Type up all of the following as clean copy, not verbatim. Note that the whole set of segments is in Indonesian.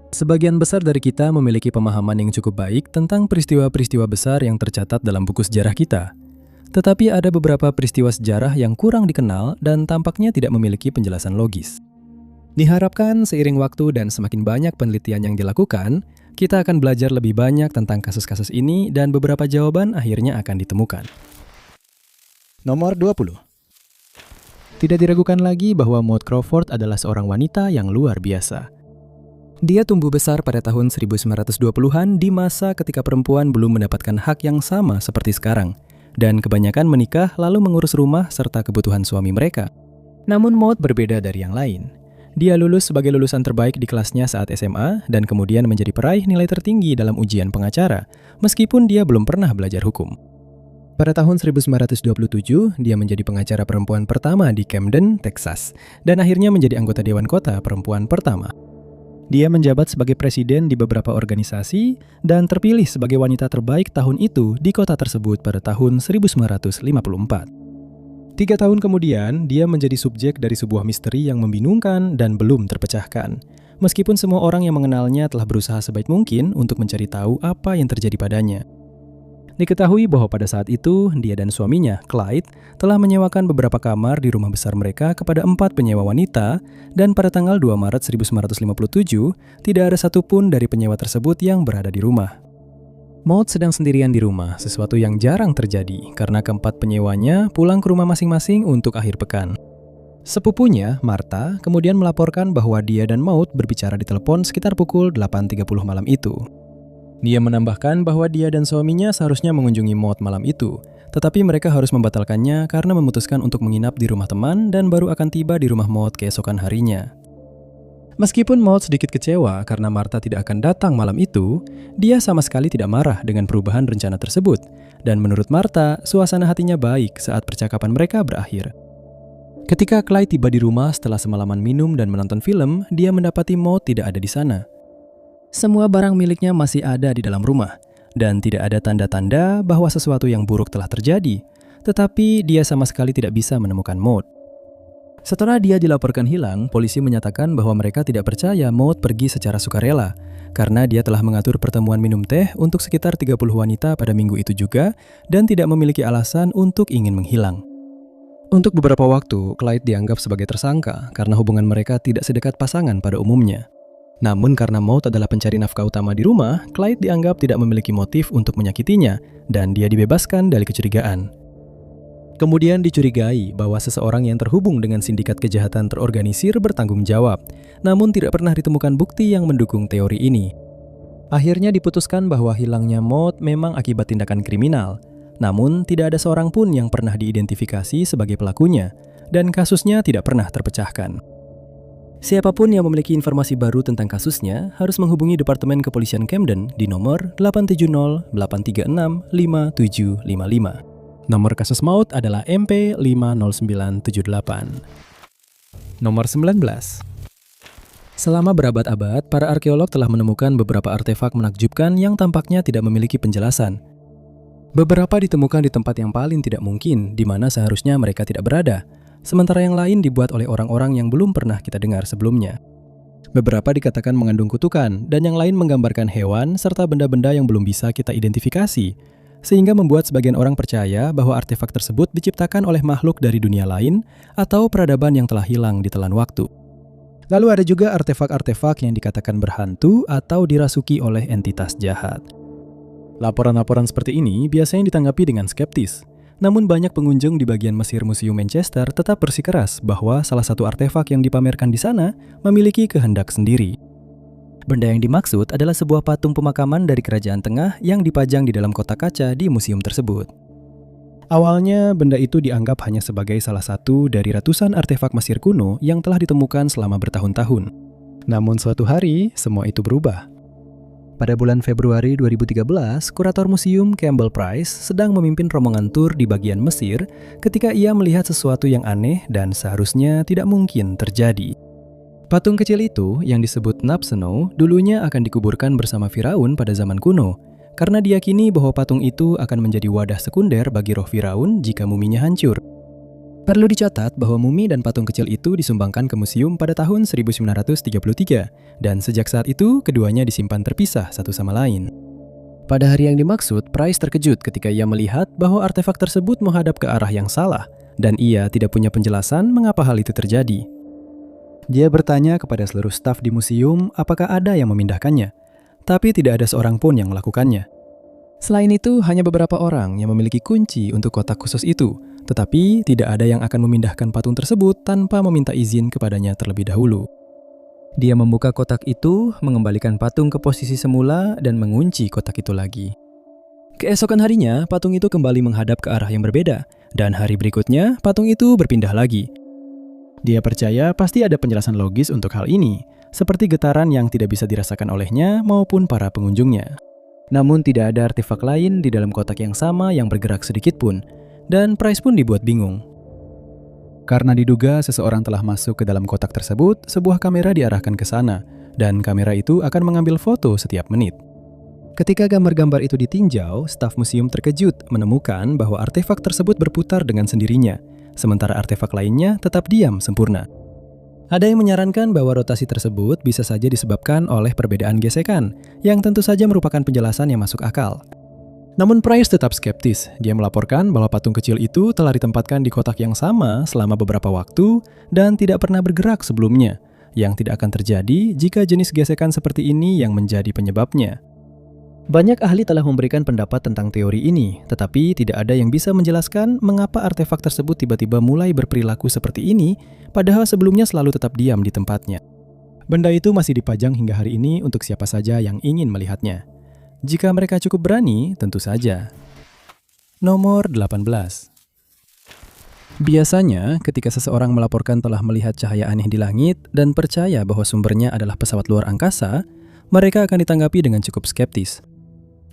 Sebagian besar dari kita memiliki pemahaman yang cukup baik tentang peristiwa-peristiwa besar yang tercatat dalam buku sejarah kita. Tetapi ada beberapa peristiwa sejarah yang kurang dikenal dan tampaknya tidak memiliki penjelasan logis. Diharapkan seiring waktu dan semakin banyak penelitian yang dilakukan, kita akan belajar lebih banyak tentang kasus-kasus ini dan beberapa jawaban akhirnya akan ditemukan. Nomor 20. Tidak diragukan lagi bahwa Maud Crawford adalah seorang wanita yang luar biasa. Dia tumbuh besar pada tahun 1920-an di masa ketika perempuan belum mendapatkan hak yang sama seperti sekarang, dan kebanyakan menikah lalu mengurus rumah serta kebutuhan suami mereka. Namun Maud berbeda dari yang lain. Dia lulus sebagai lulusan terbaik di kelasnya saat SMA dan kemudian menjadi peraih nilai tertinggi dalam ujian pengacara, meskipun dia belum pernah belajar hukum. Pada tahun 1927, dia menjadi pengacara perempuan pertama di Camden, Texas, dan akhirnya menjadi anggota Dewan Kota perempuan pertama. Dia menjabat sebagai presiden di beberapa organisasi dan terpilih sebagai wanita terbaik tahun itu di kota tersebut pada tahun 1954. 3 tahun kemudian, dia menjadi subjek dari sebuah misteri yang membingungkan dan belum terpecahkan. Meskipun semua orang yang mengenalnya telah berusaha sebaik mungkin untuk mencari tahu apa yang terjadi padanya. Diketahui bahwa pada saat itu, dia dan suaminya, Clyde, telah menyewakan beberapa kamar di rumah besar mereka kepada 4 penyewa wanita, dan pada tanggal 2 Maret 1957, tidak ada satupun dari penyewa tersebut yang berada di rumah. Maud sedang sendirian di rumah, sesuatu yang jarang terjadi karena keempat penyewanya pulang ke rumah masing-masing untuk akhir pekan. Sepupunya, Martha, kemudian melaporkan bahwa dia dan Maud berbicara di telepon sekitar pukul 8.30 malam itu. Dia menambahkan bahwa dia dan suaminya seharusnya mengunjungi Maud malam itu, tetapi mereka harus membatalkannya karena memutuskan untuk menginap di rumah teman dan baru akan tiba di rumah Maud keesokan harinya. Meskipun Maud sedikit kecewa karena Martha tidak akan datang malam itu, dia sama sekali tidak marah dengan perubahan rencana tersebut, dan menurut Martha, suasana hatinya baik saat percakapan mereka berakhir. Ketika Clyde tiba di rumah setelah semalaman minum dan menonton film, dia mendapati Maud tidak ada di sana. Semua barang miliknya masih ada di dalam rumah, dan tidak ada tanda-tanda bahwa sesuatu yang buruk telah terjadi, tetapi dia sama sekali tidak bisa menemukan Maud. Setelah dia dilaporkan hilang, polisi menyatakan bahwa mereka tidak percaya Maud pergi secara sukarela, karena dia telah mengatur pertemuan minum teh untuk sekitar 30 wanita pada minggu itu juga, dan tidak memiliki alasan untuk ingin menghilang. Untuk beberapa waktu, Clyde dianggap sebagai tersangka karena hubungan mereka tidak sedekat pasangan pada umumnya. Namun karena Maud adalah pencari nafkah utama di rumah, Clyde dianggap tidak memiliki motif untuk menyakitinya dan dia dibebaskan dari kecurigaan. Kemudian dicurigai bahwa seseorang yang terhubung dengan sindikat kejahatan terorganisir bertanggung jawab, namun tidak pernah ditemukan bukti yang mendukung teori ini. Akhirnya diputuskan bahwa hilangnya Maud memang akibat tindakan kriminal, namun tidak ada seorang pun yang pernah diidentifikasi sebagai pelakunya, dan kasusnya tidak pernah terpecahkan. Siapapun yang memiliki informasi baru tentang kasusnya harus menghubungi Departemen Kepolisian Camden di nomor 870-836-5755. Nomor kasus Maud adalah MP50978. Nomor 19. Selama berabad-abad, para arkeolog telah menemukan beberapa artefak menakjubkan yang tampaknya tidak memiliki penjelasan. Beberapa ditemukan di tempat yang paling tidak mungkin, di mana seharusnya mereka tidak berada. Sementara yang lain dibuat oleh orang-orang yang belum pernah kita dengar sebelumnya. Beberapa dikatakan mengandung kutukan, dan yang lain menggambarkan hewan serta benda-benda yang belum bisa kita identifikasi, sehingga membuat sebagian orang percaya bahwa artefak tersebut diciptakan oleh makhluk dari dunia lain atau peradaban yang telah hilang di telan waktu. Lalu ada juga artefak-artefak yang dikatakan berhantu atau dirasuki oleh entitas jahat. Laporan-laporan seperti ini biasanya ditanggapi dengan skeptis. Namun banyak pengunjung di bagian Mesir Museum Manchester tetap bersikeras bahwa salah satu artefak yang dipamerkan di sana memiliki kehendak sendiri. Benda yang dimaksud adalah sebuah patung pemakaman dari Kerajaan Tengah yang dipajang di dalam kotak kaca di museum tersebut. Awalnya, benda itu dianggap hanya sebagai salah satu dari ratusan artefak Mesir kuno yang telah ditemukan selama bertahun-tahun. Namun suatu hari, semua itu berubah. Pada bulan Februari 2013, kurator museum Campbell Price sedang memimpin rombongan tur di bagian Mesir ketika ia melihat sesuatu yang aneh dan seharusnya tidak mungkin terjadi. Patung kecil itu, yang disebut Nabseno, dulunya akan dikuburkan bersama Firaun pada zaman kuno, karena diyakini bahwa patung itu akan menjadi wadah sekunder bagi roh Firaun jika muminya hancur. Perlu dicatat bahwa mumi dan patung kecil itu disumbangkan ke museum pada tahun 1933, dan sejak saat itu keduanya disimpan terpisah satu sama lain. Pada hari yang dimaksud, Price terkejut ketika ia melihat bahwa artefak tersebut menghadap ke arah yang salah, dan ia tidak punya penjelasan mengapa hal itu terjadi. Dia bertanya kepada seluruh staf di museum apakah ada yang memindahkannya, tapi tidak ada seorang pun yang melakukannya. Selain itu, hanya beberapa orang yang memiliki kunci untuk kotak khusus itu, tetapi tidak ada yang akan memindahkan patung tersebut tanpa meminta izin kepadanya terlebih dahulu. Dia membuka kotak itu, mengembalikan patung ke posisi semula, dan mengunci kotak itu lagi. Keesokan harinya, patung itu kembali menghadap ke arah yang berbeda, dan hari berikutnya, patung itu berpindah lagi. Dia percaya pasti ada penjelasan logis untuk hal ini, seperti getaran yang tidak bisa dirasakan olehnya maupun para pengunjungnya. Namun tidak ada artefak lain di dalam kotak yang sama yang bergerak sedikit pun, dan Price pun dibuat bingung. Karena diduga seseorang telah masuk ke dalam kotak tersebut, sebuah kamera diarahkan ke sana, dan kamera itu akan mengambil foto setiap menit. Ketika gambar-gambar itu ditinjau, staf museum terkejut menemukan bahwa artefak tersebut berputar dengan sendirinya, sementara artefak lainnya tetap diam sempurna. Ada yang menyarankan bahwa rotasi tersebut bisa saja disebabkan oleh perbedaan gesekan, yang tentu saja merupakan penjelasan yang masuk akal. Namun Price tetap skeptis. Dia melaporkan bahwa patung kecil itu telah ditempatkan di kotak yang sama selama beberapa waktu dan tidak pernah bergerak sebelumnya, yang tidak akan terjadi jika jenis gesekan seperti ini yang menjadi penyebabnya. Banyak ahli telah memberikan pendapat tentang teori ini, tetapi tidak ada yang bisa menjelaskan mengapa artefak tersebut tiba-tiba mulai berperilaku seperti ini, padahal sebelumnya selalu tetap diam di tempatnya. Benda itu masih dipajang hingga hari ini untuk siapa saja yang ingin melihatnya. Jika mereka cukup berani, tentu saja. Nomor 18. Biasanya, ketika seseorang melaporkan telah melihat cahaya aneh di langit dan percaya bahwa sumbernya adalah pesawat luar angkasa, mereka akan ditanggapi dengan cukup skeptis.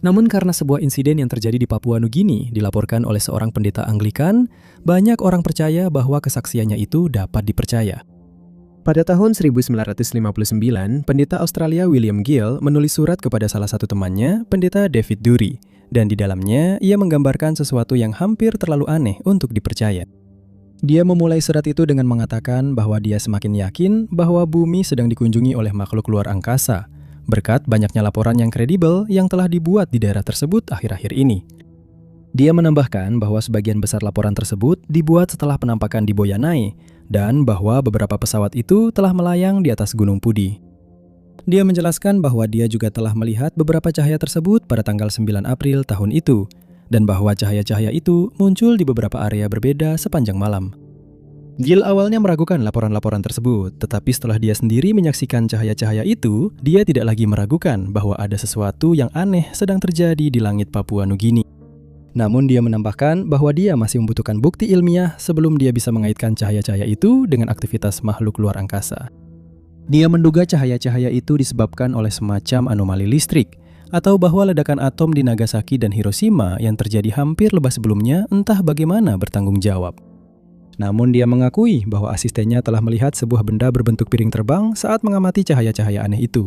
Namun karena sebuah insiden yang terjadi di Papua Nugini dilaporkan oleh seorang pendeta Anglikan, banyak orang percaya bahwa kesaksiannya itu dapat dipercaya. Pada tahun 1959, pendeta Australia William Gill menulis surat kepada salah satu temannya, pendeta David Dury, dan di dalamnya ia menggambarkan sesuatu yang hampir terlalu aneh untuk dipercaya. Dia memulai surat itu dengan mengatakan bahwa dia semakin yakin bahwa bumi sedang dikunjungi oleh makhluk luar angkasa, berkat banyaknya laporan yang kredibel yang telah dibuat di daerah tersebut akhir-akhir ini. Dia menambahkan bahwa sebagian besar laporan tersebut dibuat setelah penampakan di Boyanae, dan bahwa beberapa pesawat itu telah melayang di atas Gunung Pudi. Dia menjelaskan bahwa dia juga telah melihat beberapa cahaya tersebut pada tanggal 9 April tahun itu, dan bahwa cahaya-cahaya itu muncul di beberapa area berbeda sepanjang malam. Gill awalnya meragukan laporan-laporan tersebut, tetapi setelah dia sendiri menyaksikan cahaya-cahaya itu, dia tidak lagi meragukan bahwa ada sesuatu yang aneh sedang terjadi di langit Papua Nugini. Namun dia menambahkan bahwa dia masih membutuhkan bukti ilmiah sebelum dia bisa mengaitkan cahaya-cahaya itu dengan aktivitas makhluk luar angkasa. Dia menduga cahaya-cahaya itu disebabkan oleh semacam anomali listrik, atau bahwa ledakan atom di Nagasaki dan Hiroshima yang terjadi hampir lebah sebelumnya entah bagaimana bertanggung jawab. Namun dia mengakui bahwa asistennya telah melihat sebuah benda berbentuk piring terbang saat mengamati cahaya-cahaya aneh itu.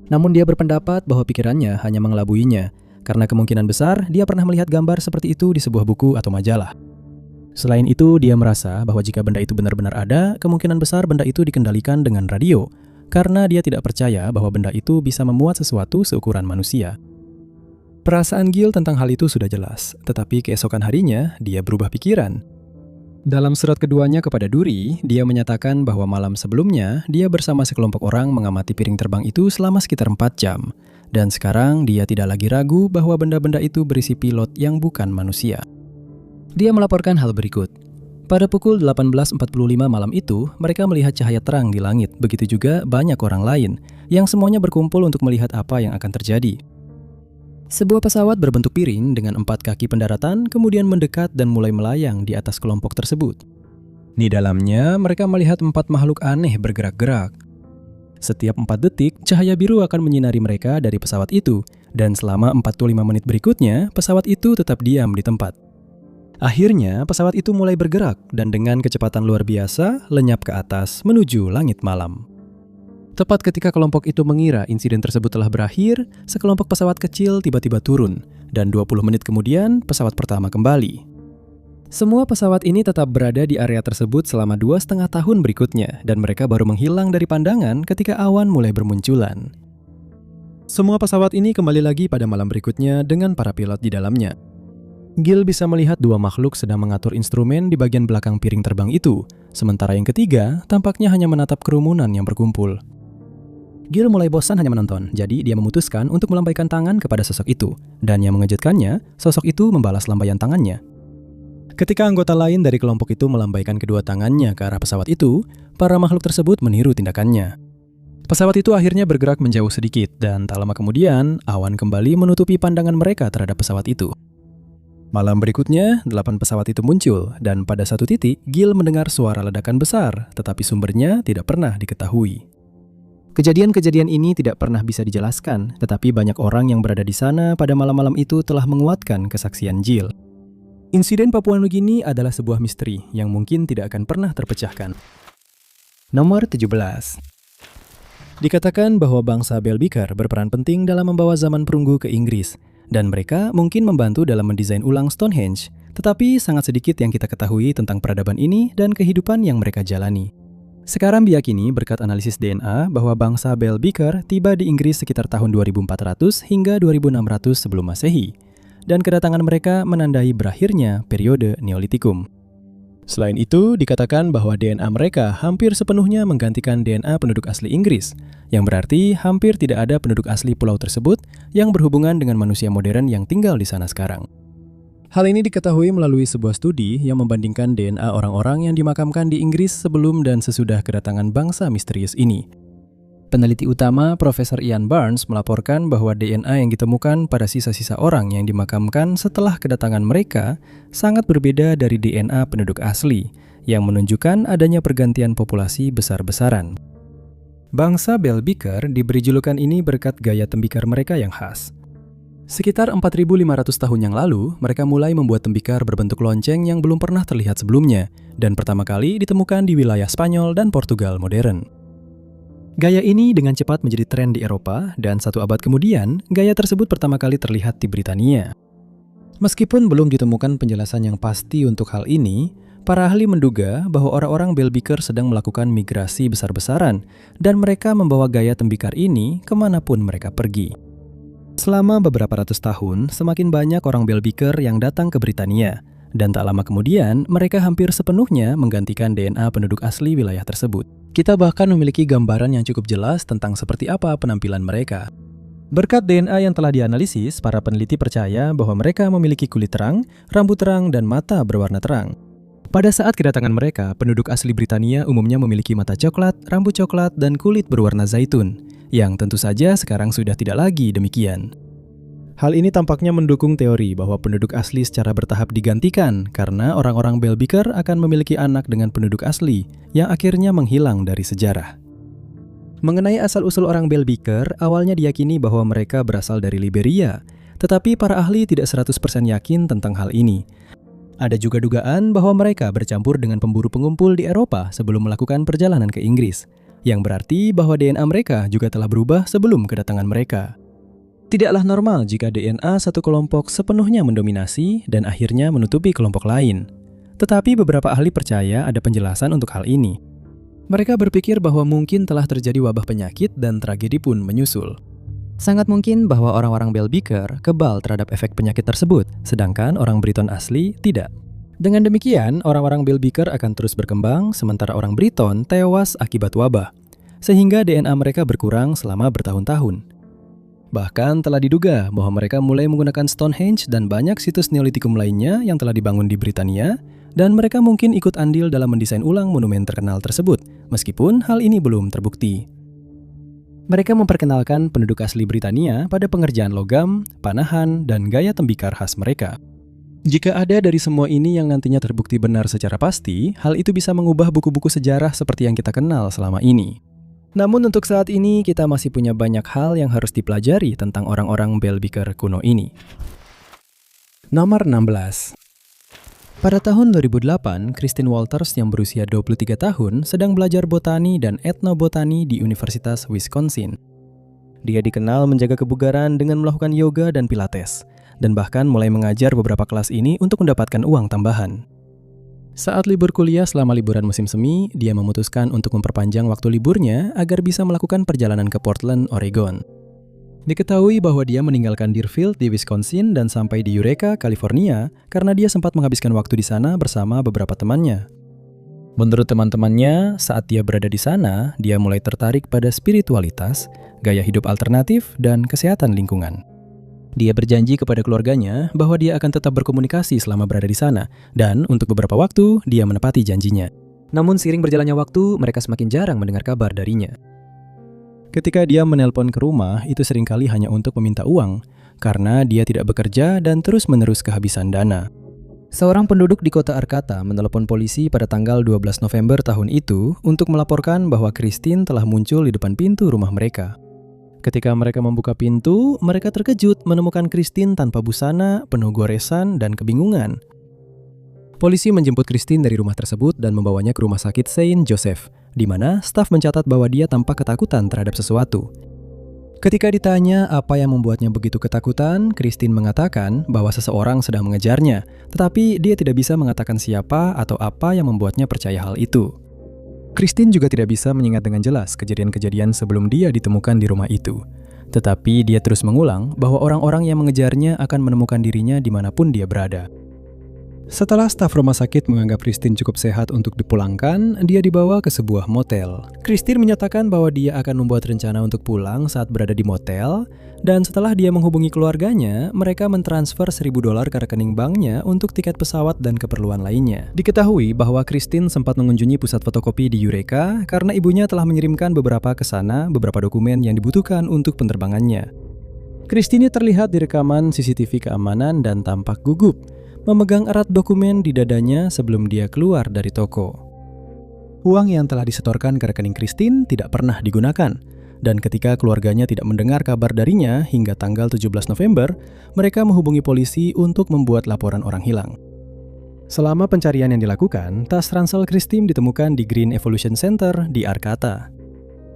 Namun dia berpendapat bahwa pikirannya hanya mengelabuinya, karena kemungkinan besar dia pernah melihat gambar seperti itu di sebuah buku atau majalah. Selain itu, dia merasa bahwa jika benda itu benar-benar ada, kemungkinan besar benda itu dikendalikan dengan radio, karena dia tidak percaya bahwa benda itu bisa memuat sesuatu seukuran manusia. Perasaan Gill tentang hal itu sudah jelas, tetapi keesokan harinya dia berubah pikiran. Dalam surat keduanya kepada Dury, dia menyatakan bahwa malam sebelumnya dia bersama sekelompok orang mengamati piring terbang itu selama sekitar 4 jam. Dan sekarang dia tidak lagi ragu bahwa benda-benda itu berisi pilot yang bukan manusia. Dia melaporkan hal berikut. Pada pukul 18.45 malam itu, mereka melihat cahaya terang di langit. Begitu juga banyak orang lain, yang semuanya berkumpul untuk melihat apa yang akan terjadi. Sebuah pesawat berbentuk piring dengan 4 kaki pendaratan kemudian mendekat dan mulai melayang di atas kelompok tersebut. Di dalamnya, mereka melihat 4 makhluk aneh bergerak-gerak. Setiap 4 detik, cahaya biru akan menyinari mereka dari pesawat itu, dan selama 45 menit berikutnya, pesawat itu tetap diam di tempat. Akhirnya, pesawat itu mulai bergerak, dan dengan kecepatan luar biasa, lenyap ke atas menuju langit malam. Tepat ketika kelompok itu mengira insiden tersebut telah berakhir, sekelompok pesawat kecil tiba-tiba turun, dan 20 menit kemudian, pesawat pertama kembali. Semua pesawat ini tetap berada di area tersebut selama 2,5 tahun berikutnya, dan mereka baru menghilang dari pandangan ketika awan mulai bermunculan. Semua pesawat ini kembali lagi pada malam berikutnya dengan para pilot di dalamnya. Gill bisa melihat dua makhluk sedang mengatur instrumen di bagian belakang piring terbang itu, sementara yang ketiga tampaknya hanya menatap kerumunan yang berkumpul. Gill mulai bosan hanya menonton, jadi dia memutuskan untuk melambaikan tangan kepada sosok itu, dan yang mengejutkannya, sosok itu membalas lambaian tangannya. Ketika anggota lain dari kelompok itu melambaikan kedua tangannya ke arah pesawat itu, para makhluk tersebut meniru tindakannya. Pesawat itu akhirnya bergerak menjauh sedikit, dan tak lama kemudian, awan kembali menutupi pandangan mereka terhadap pesawat itu. Malam berikutnya, 8 pesawat itu muncul, dan pada satu titik, Gill mendengar suara ledakan besar, tetapi sumbernya tidak pernah diketahui. Kejadian-kejadian ini tidak pernah bisa dijelaskan, tetapi banyak orang yang berada di sana pada malam-malam itu telah menguatkan kesaksian Gill. Insiden Papua Nugini adalah sebuah misteri yang mungkin tidak akan pernah terpecahkan. Nomor 17. Dikatakan bahwa bangsa Belbikar berperan penting dalam membawa zaman perunggu ke Inggris, dan mereka mungkin membantu dalam mendesain ulang Stonehenge, tetapi sangat sedikit yang kita ketahui tentang peradaban ini dan kehidupan yang mereka jalani. Sekarang diyakini berkat analisis DNA bahwa bangsa Belbikar tiba di Inggris sekitar tahun 2400 hingga 2600 sebelum Masehi, dan kedatangan mereka menandai berakhirnya periode Neolitikum. Selain itu, dikatakan bahwa DNA mereka hampir sepenuhnya menggantikan DNA penduduk asli Inggris, yang berarti hampir tidak ada penduduk asli pulau tersebut yang berhubungan dengan manusia modern yang tinggal di sana sekarang. Hal ini diketahui melalui sebuah studi yang membandingkan DNA orang-orang yang dimakamkan di Inggris sebelum dan sesudah kedatangan bangsa misterius ini. Peneliti utama Profesor Ian Barnes melaporkan bahwa DNA yang ditemukan pada sisa-sisa orang yang dimakamkan setelah kedatangan mereka sangat berbeda dari DNA penduduk asli, yang menunjukkan adanya pergantian populasi besar-besaran. Bangsa Belbikar diberi julukan ini berkat gaya tembikar mereka yang khas. Sekitar 4.500 tahun yang lalu, mereka mulai membuat tembikar berbentuk lonceng yang belum pernah terlihat sebelumnya, dan pertama kali ditemukan di wilayah Spanyol dan Portugal modern. Gaya ini dengan cepat menjadi tren di Eropa, dan 1 abad kemudian, gaya tersebut pertama kali terlihat di Britania. Meskipun belum ditemukan penjelasan yang pasti untuk hal ini, para ahli menduga bahwa orang-orang Belbikar sedang melakukan migrasi besar-besaran, dan mereka membawa gaya tembikar ini kemanapun mereka pergi. Selama beberapa ratus tahun, semakin banyak orang Belbikar yang datang ke Britania, dan tak lama kemudian, mereka hampir sepenuhnya menggantikan DNA penduduk asli wilayah tersebut. Kita bahkan memiliki gambaran yang cukup jelas tentang seperti apa penampilan mereka. Berkat DNA yang telah dianalisis, para peneliti percaya bahwa mereka memiliki kulit terang, rambut terang, dan mata berwarna terang. Pada saat kedatangan mereka, penduduk asli Britania umumnya memiliki mata coklat, rambut coklat, dan kulit berwarna zaitun, yang tentu saja sekarang sudah tidak lagi demikian. Hal ini tampaknya mendukung teori bahwa penduduk asli secara bertahap digantikan karena orang-orang Belbikar akan memiliki anak dengan penduduk asli yang akhirnya menghilang dari sejarah. Mengenai asal-usul orang Belbikar, awalnya diyakini bahwa mereka berasal dari Liberia, tetapi para ahli tidak 100% yakin tentang hal ini. Ada juga dugaan bahwa mereka bercampur dengan pemburu pengumpul di Eropa sebelum melakukan perjalanan ke Inggris, yang berarti bahwa DNA mereka juga telah berubah sebelum kedatangan mereka. Tidaklah normal jika DNA satu kelompok sepenuhnya mendominasi dan akhirnya menutupi kelompok lain. Tetapi beberapa ahli percaya ada penjelasan untuk hal ini. Mereka berpikir bahwa mungkin telah terjadi wabah penyakit dan tragedi pun menyusul. Sangat mungkin bahwa orang-orang Belbikar kebal terhadap efek penyakit tersebut, sedangkan orang Briton asli tidak. Dengan demikian, orang-orang Belbikar akan terus berkembang, sementara orang Briton tewas akibat wabah, sehingga DNA mereka berkurang selama bertahun-tahun. Bahkan telah diduga bahwa mereka mulai menggunakan Stonehenge dan banyak situs Neolitikum lainnya yang telah dibangun di Britania, dan mereka mungkin ikut andil dalam mendesain ulang monumen terkenal tersebut, meskipun hal ini belum terbukti. Mereka memperkenalkan penduduk asli Britania pada pengerjaan logam, panahan, dan gaya tembikar khas mereka. Jika ada dari semua ini yang nantinya terbukti benar secara pasti, hal itu bisa mengubah buku-buku sejarah seperti yang kita kenal selama ini. Namun untuk saat ini, kita masih punya banyak hal yang harus dipelajari tentang orang-orang Belbikar kuno ini. Nomor 16. Pada tahun 2008, Christine Walters yang berusia 23 tahun sedang belajar botani dan etnobotani di Universitas Wisconsin. Dia dikenal menjaga kebugaran dengan melakukan yoga dan pilates, dan bahkan mulai mengajar beberapa kelas ini untuk mendapatkan uang tambahan. Saat libur kuliah selama liburan musim semi, dia memutuskan untuk memperpanjang waktu liburnya agar bisa melakukan perjalanan ke Portland, Oregon. Diketahui bahwa dia meninggalkan Deerfield di Wisconsin dan sampai di Eureka, California karena dia sempat menghabiskan waktu di sana bersama beberapa temannya. Menurut teman-temannya, saat dia berada di sana, dia mulai tertarik pada spiritualitas, gaya hidup alternatif, dan kesehatan lingkungan. Dia berjanji kepada keluarganya bahwa dia akan tetap berkomunikasi selama berada di sana, dan untuk beberapa waktu, dia menepati janjinya. Namun seiring berjalannya waktu, mereka semakin jarang mendengar kabar darinya. Ketika dia menelpon ke rumah, itu seringkali hanya untuk meminta uang, karena dia tidak bekerja dan terus-menerus kehabisan dana. Seorang penduduk di kota Arcata menelepon polisi pada tanggal 12 November tahun itu untuk melaporkan bahwa Christine telah muncul di depan pintu rumah mereka. Ketika mereka membuka pintu, mereka terkejut menemukan Christine tanpa busana, penuh goresan, dan kebingungan. Polisi menjemput Christine dari rumah tersebut dan membawanya ke rumah sakit Saint Joseph, di mana staf mencatat bahwa dia tampak ketakutan terhadap sesuatu. Ketika ditanya apa yang membuatnya begitu ketakutan, Christine mengatakan bahwa seseorang sedang mengejarnya, tetapi dia tidak bisa mengatakan siapa atau apa yang membuatnya percaya hal itu. Christine juga tidak bisa mengingat dengan jelas kejadian-kejadian sebelum dia ditemukan di rumah itu. Tetapi dia terus mengulang bahwa orang-orang yang mengejarnya akan menemukan dirinya dimanapun dia berada. Setelah staf rumah sakit menganggap Christine cukup sehat untuk dipulangkan, dia dibawa ke sebuah motel. Christine menyatakan bahwa dia akan membuat rencana untuk pulang saat berada di motel, dan setelah dia menghubungi keluarganya, mereka mentransfer $1.000 ke rekening banknya untuk tiket pesawat dan keperluan lainnya. Diketahui bahwa Christine sempat mengunjungi pusat fotokopi di Eureka karena ibunya telah mengirimkan beberapa dokumen yang dibutuhkan untuk penerbangannya. Christine terlihat di rekaman CCTV keamanan dan tampak gugup, memegang erat dokumen di dadanya sebelum dia keluar dari toko. Uang yang telah disetorkan ke rekening Christine tidak pernah digunakan, dan ketika keluarganya tidak mendengar kabar darinya hingga tanggal 17 November, mereka menghubungi polisi untuk membuat laporan orang hilang. Selama pencarian yang dilakukan, tas ransel Christine ditemukan di Green Evolution Center di Arcata.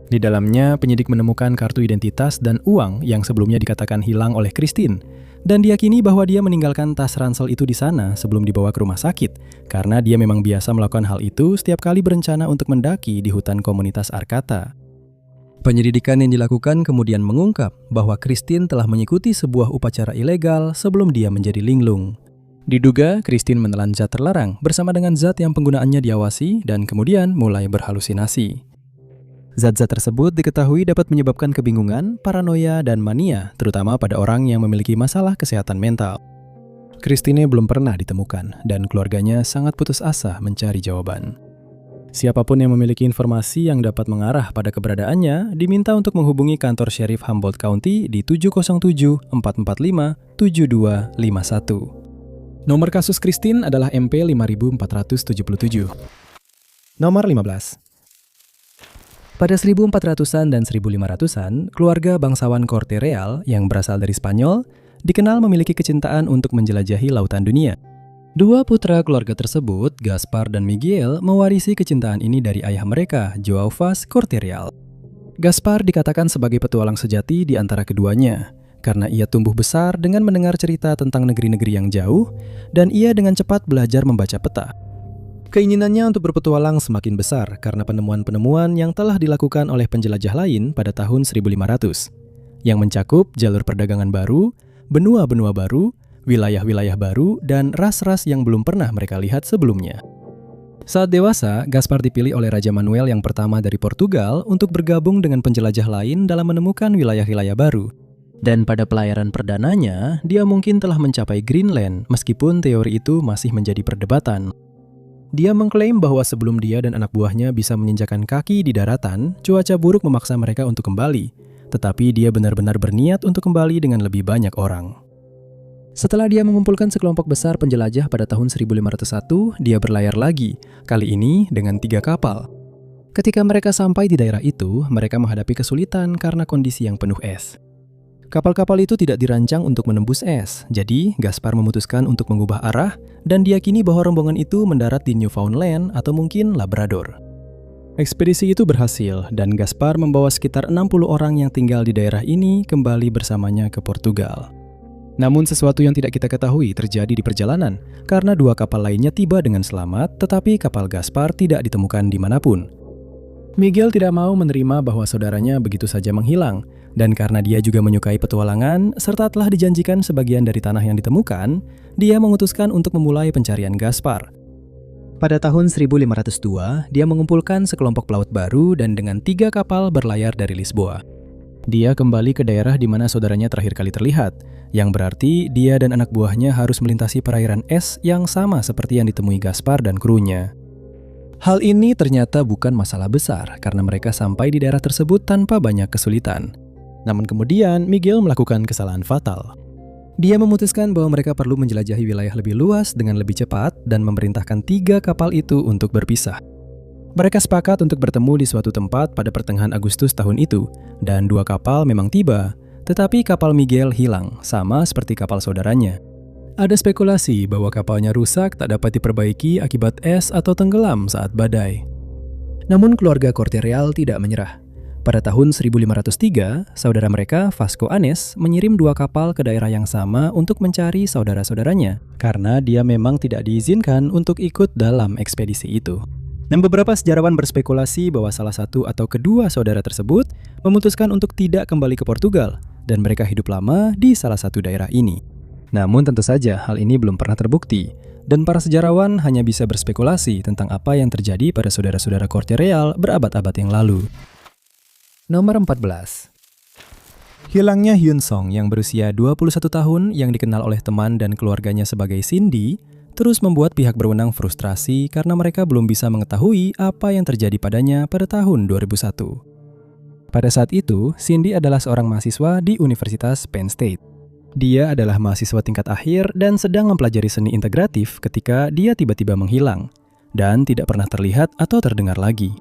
Di dalamnya, penyidik menemukan kartu identitas dan uang yang sebelumnya dikatakan hilang oleh Christine, dan diyakini bahwa dia meninggalkan tas ransel itu di sana sebelum dibawa ke rumah sakit, karena dia memang biasa melakukan hal itu setiap kali berencana untuk mendaki di hutan komunitas Arcata. Penyelidikan yang dilakukan kemudian mengungkap bahwa Christine telah mengikuti sebuah upacara ilegal sebelum dia menjadi linglung. Diduga, Christine menelan zat terlarang bersama dengan zat yang penggunaannya diawasi dan kemudian mulai berhalusinasi. Zat-zat tersebut diketahui dapat menyebabkan kebingungan, paranoia, dan mania, terutama pada orang yang memiliki masalah kesehatan mental. Christine belum pernah ditemukan, dan keluarganya sangat putus asa mencari jawaban. Siapapun yang memiliki informasi yang dapat mengarah pada keberadaannya, diminta untuk menghubungi kantor Sheriff Humboldt County di 707-445-7251. Nomor kasus Christine adalah MP 5477. Nomor 15. Pada 1400-an dan 1500-an, keluarga bangsawan Corte Real yang berasal dari Spanyol dikenal memiliki kecintaan untuk menjelajahi lautan dunia. Dua putra keluarga tersebut, Gaspar dan Miguel, mewarisi kecintaan ini dari ayah mereka, Joao Vaz Corte Real. Gaspar dikatakan sebagai petualang sejati di antara keduanya, karena ia tumbuh besar dengan mendengar cerita tentang negeri-negeri yang jauh, dan ia dengan cepat belajar membaca peta. Keinginannya untuk berpetualang semakin besar karena penemuan-penemuan yang telah dilakukan oleh penjelajah lain pada tahun 1500, yang mencakup jalur perdagangan baru, benua-benua baru, wilayah-wilayah baru, dan ras-ras yang belum pernah mereka lihat sebelumnya. Saat dewasa, Gaspar dipilih oleh Raja Manuel yang pertama dari Portugal untuk bergabung dengan penjelajah lain dalam menemukan wilayah-wilayah baru. Dan pada pelayaran perdananya, dia mungkin telah mencapai Greenland meskipun teori itu masih menjadi perdebatan. Dia mengklaim bahwa sebelum dia dan anak buahnya bisa menginjakan kaki di daratan, cuaca buruk memaksa mereka untuk kembali. Tetapi dia benar-benar berniat untuk kembali dengan lebih banyak orang. Setelah dia mengumpulkan sekelompok besar penjelajah pada tahun 1501, dia berlayar lagi, kali ini dengan 3 kapal. Ketika mereka sampai di daerah itu, mereka menghadapi kesulitan karena kondisi yang penuh es. Kapal-kapal itu tidak dirancang untuk menembus es, jadi Gaspar memutuskan untuk mengubah arah dan diyakini bahwa rombongan itu mendarat di Newfoundland atau mungkin Labrador. Ekspedisi itu berhasil dan Gaspar membawa sekitar 60 orang yang tinggal di daerah ini kembali bersamanya ke Portugal. Namun sesuatu yang tidak kita ketahui terjadi di perjalanan karena dua kapal lainnya tiba dengan selamat, tetapi kapal Gaspar tidak ditemukan dimanapun. Miguel tidak mau menerima bahwa saudaranya begitu saja menghilang, dan karena dia juga menyukai petualangan, serta telah dijanjikan sebagian dari tanah yang ditemukan, dia memutuskan untuk memulai pencarian Gaspar. Pada tahun 1502, dia mengumpulkan sekelompok pelaut baru dan dengan 3 kapal berlayar dari Lisboa. Dia kembali ke daerah di mana saudaranya terakhir kali terlihat, yang berarti dia dan anak buahnya harus melintasi perairan es yang sama seperti yang ditemui Gaspar dan krunya. Hal ini ternyata bukan masalah besar karena mereka sampai di daerah tersebut tanpa banyak kesulitan. Namun kemudian Miguel melakukan kesalahan fatal. Dia memutuskan bahwa mereka perlu menjelajahi wilayah lebih luas dengan lebih cepat dan memerintahkan 3 kapal itu untuk berpisah. Mereka sepakat untuk bertemu di suatu tempat pada pertengahan Agustus tahun itu, dan 2 kapal memang tiba, tetapi kapal Miguel hilang, sama seperti kapal saudaranya. Ada spekulasi bahwa kapalnya rusak tak dapat diperbaiki akibat es atau tenggelam saat badai. Namun keluarga Corte-Real tidak menyerah. Pada tahun 1503, saudara mereka, Vasco Anes, mengirim 2 kapal ke daerah yang sama untuk mencari saudara-saudaranya, karena dia memang tidak diizinkan untuk ikut dalam ekspedisi itu. Dan beberapa sejarawan berspekulasi bahwa salah satu atau kedua saudara tersebut memutuskan untuk tidak kembali ke Portugal, dan mereka hidup lama di salah satu daerah ini. Namun tentu saja hal ini belum pernah terbukti, dan para sejarawan hanya bisa berspekulasi tentang apa yang terjadi pada saudara-saudara Corte-Real berabad-abad yang lalu. Nomor 14. Hilangnya Hyun Song yang berusia 21 tahun yang dikenal oleh teman dan keluarganya sebagai Cindy, terus membuat pihak berwenang frustrasi karena mereka belum bisa mengetahui apa yang terjadi padanya pada tahun 2001. Pada saat itu, Cindy adalah seorang mahasiswa di Universitas Penn State. Dia adalah mahasiswa tingkat akhir dan sedang mempelajari seni integratif ketika dia tiba-tiba menghilang dan tidak pernah terlihat atau terdengar lagi.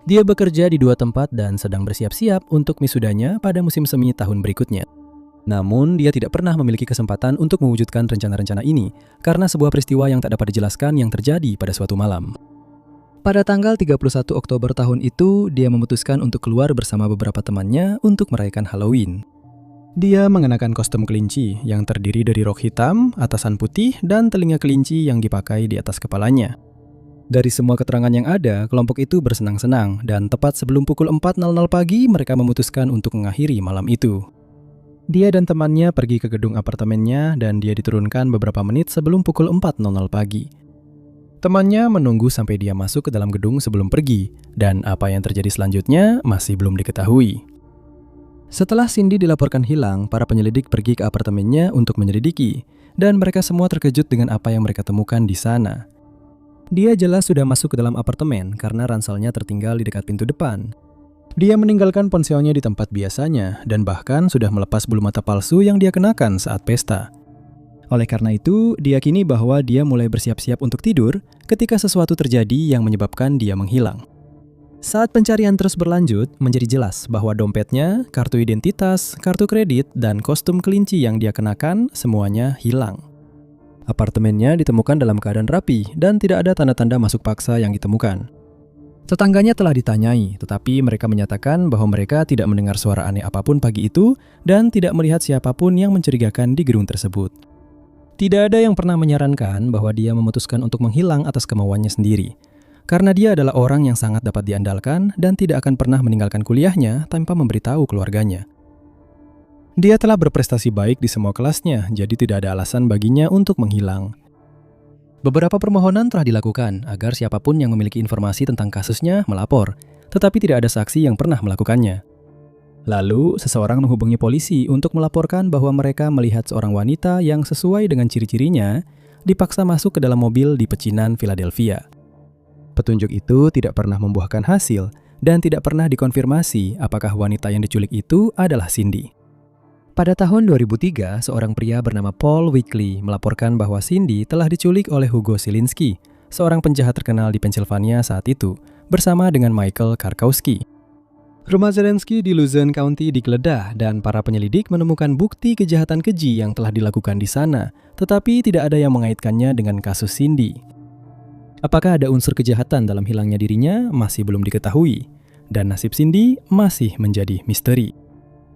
Dia bekerja di 2 tempat dan sedang bersiap-siap untuk wisudanya pada musim semi tahun berikutnya. Namun, dia tidak pernah memiliki kesempatan untuk mewujudkan rencana-rencana ini karena sebuah peristiwa yang tak dapat dijelaskan yang terjadi pada suatu malam. Pada tanggal 31 Oktober tahun itu, dia memutuskan untuk keluar bersama beberapa temannya untuk merayakan Halloween. Dia mengenakan kostum kelinci yang terdiri dari rok hitam, atasan putih, dan telinga kelinci yang dipakai di atas kepalanya. Dari semua keterangan yang ada, kelompok itu bersenang-senang, dan tepat sebelum pukul 4.00 pagi, mereka memutuskan untuk mengakhiri malam itu. Dia dan temannya pergi ke gedung apartemennya, dan dia diturunkan beberapa menit sebelum pukul 4.00 pagi. Temannya menunggu sampai dia masuk ke dalam gedung sebelum pergi, dan apa yang terjadi selanjutnya masih belum diketahui. Setelah Cindy dilaporkan hilang, para penyelidik pergi ke apartemennya untuk menyelidiki, dan mereka semua terkejut dengan apa yang mereka temukan di sana. Dia jelas sudah masuk ke dalam apartemen karena ranselnya tertinggal di dekat pintu depan. Dia meninggalkan ponselnya di tempat biasanya, dan bahkan sudah melepas bulu mata palsu yang dia kenakan saat pesta. Oleh karena itu, diyakini bahwa dia mulai bersiap-siap untuk tidur ketika sesuatu terjadi yang menyebabkan dia menghilang. Saat pencarian terus berlanjut, menjadi jelas bahwa dompetnya, kartu identitas, kartu kredit, dan kostum kelinci yang dia kenakan semuanya hilang. Apartemennya ditemukan dalam keadaan rapi dan tidak ada tanda-tanda masuk paksa yang ditemukan. Tetangganya telah ditanyai, tetapi mereka menyatakan bahwa mereka tidak mendengar suara aneh apapun pagi itu dan tidak melihat siapapun yang mencurigakan di gedung tersebut. Tidak ada yang pernah menyarankan bahwa dia memutuskan untuk menghilang atas kemauannya sendiri. Karena dia adalah orang yang sangat dapat diandalkan dan tidak akan pernah meninggalkan kuliahnya tanpa memberitahu keluarganya. Dia telah berprestasi baik di semua kelasnya, jadi tidak ada alasan baginya untuk menghilang. Beberapa permohonan telah dilakukan agar siapapun yang memiliki informasi tentang kasusnya melapor, tetapi tidak ada saksi yang pernah melakukannya. Lalu, seseorang menghubungi polisi untuk melaporkan bahwa mereka melihat seorang wanita yang sesuai dengan ciri-cirinya dipaksa masuk ke dalam mobil di pecinan Philadelphia. Petunjuk itu tidak pernah membuahkan hasil dan tidak pernah dikonfirmasi apakah wanita yang diculik itu adalah Cindy. Pada tahun 2003, seorang pria bernama Paul Weekly melaporkan bahwa Cindy telah diculik oleh Hugo Sielinski, seorang penjahat terkenal di Pennsylvania saat itu, bersama dengan Michael Karkowski. Rumah Zelensky di Luzerne County digeledah dan para penyelidik menemukan bukti kejahatan keji yang telah dilakukan di sana, tetapi tidak ada yang mengaitkannya dengan kasus Cindy. Apakah ada unsur kejahatan dalam hilangnya dirinya masih belum diketahui, dan nasib Cindy masih menjadi misteri.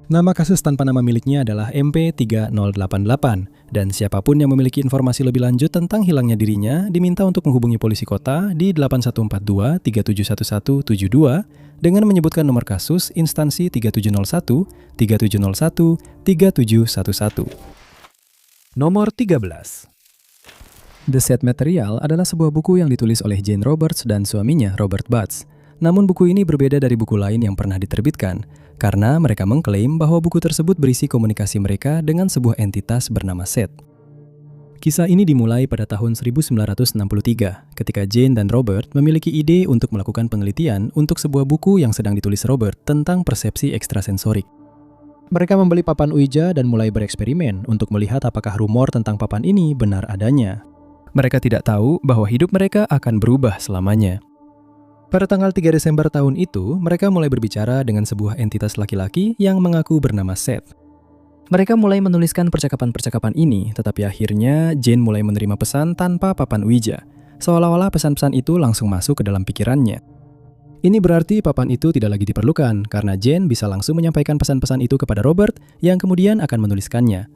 Nama kasus tanpa nama miliknya adalah MP3088, dan siapapun yang memiliki informasi lebih lanjut tentang hilangnya dirinya diminta untuk menghubungi polisi kota di 8142 371172 dengan menyebutkan nomor kasus instansi 3701, 3701, 3711. Nomor 13. The Set Material adalah sebuah buku yang ditulis oleh Jane Roberts dan suaminya Robert Butts. Namun buku ini berbeda dari buku lain yang pernah diterbitkan, karena mereka mengklaim bahwa buku tersebut berisi komunikasi mereka dengan sebuah entitas bernama Set. Kisah ini dimulai pada tahun 1963, ketika Jane dan Robert memiliki ide untuk melakukan penelitian untuk sebuah buku yang sedang ditulis Robert tentang persepsi ekstrasensorik. Mereka membeli papan Ouija dan mulai bereksperimen untuk melihat apakah rumor tentang papan ini benar adanya. Mereka tidak tahu bahwa hidup mereka akan berubah selamanya. Pada tanggal 3 Desember tahun itu, mereka mulai berbicara dengan sebuah entitas laki-laki yang mengaku bernama Seth. Mereka mulai menuliskan percakapan-percakapan ini, tetapi akhirnya Jane mulai menerima pesan tanpa papan Ouija, seolah-olah pesan-pesan itu langsung masuk ke dalam pikirannya. Ini berarti papan itu tidak lagi diperlukan, karena Jane bisa langsung menyampaikan pesan-pesan itu kepada Robert, yang kemudian akan menuliskannya.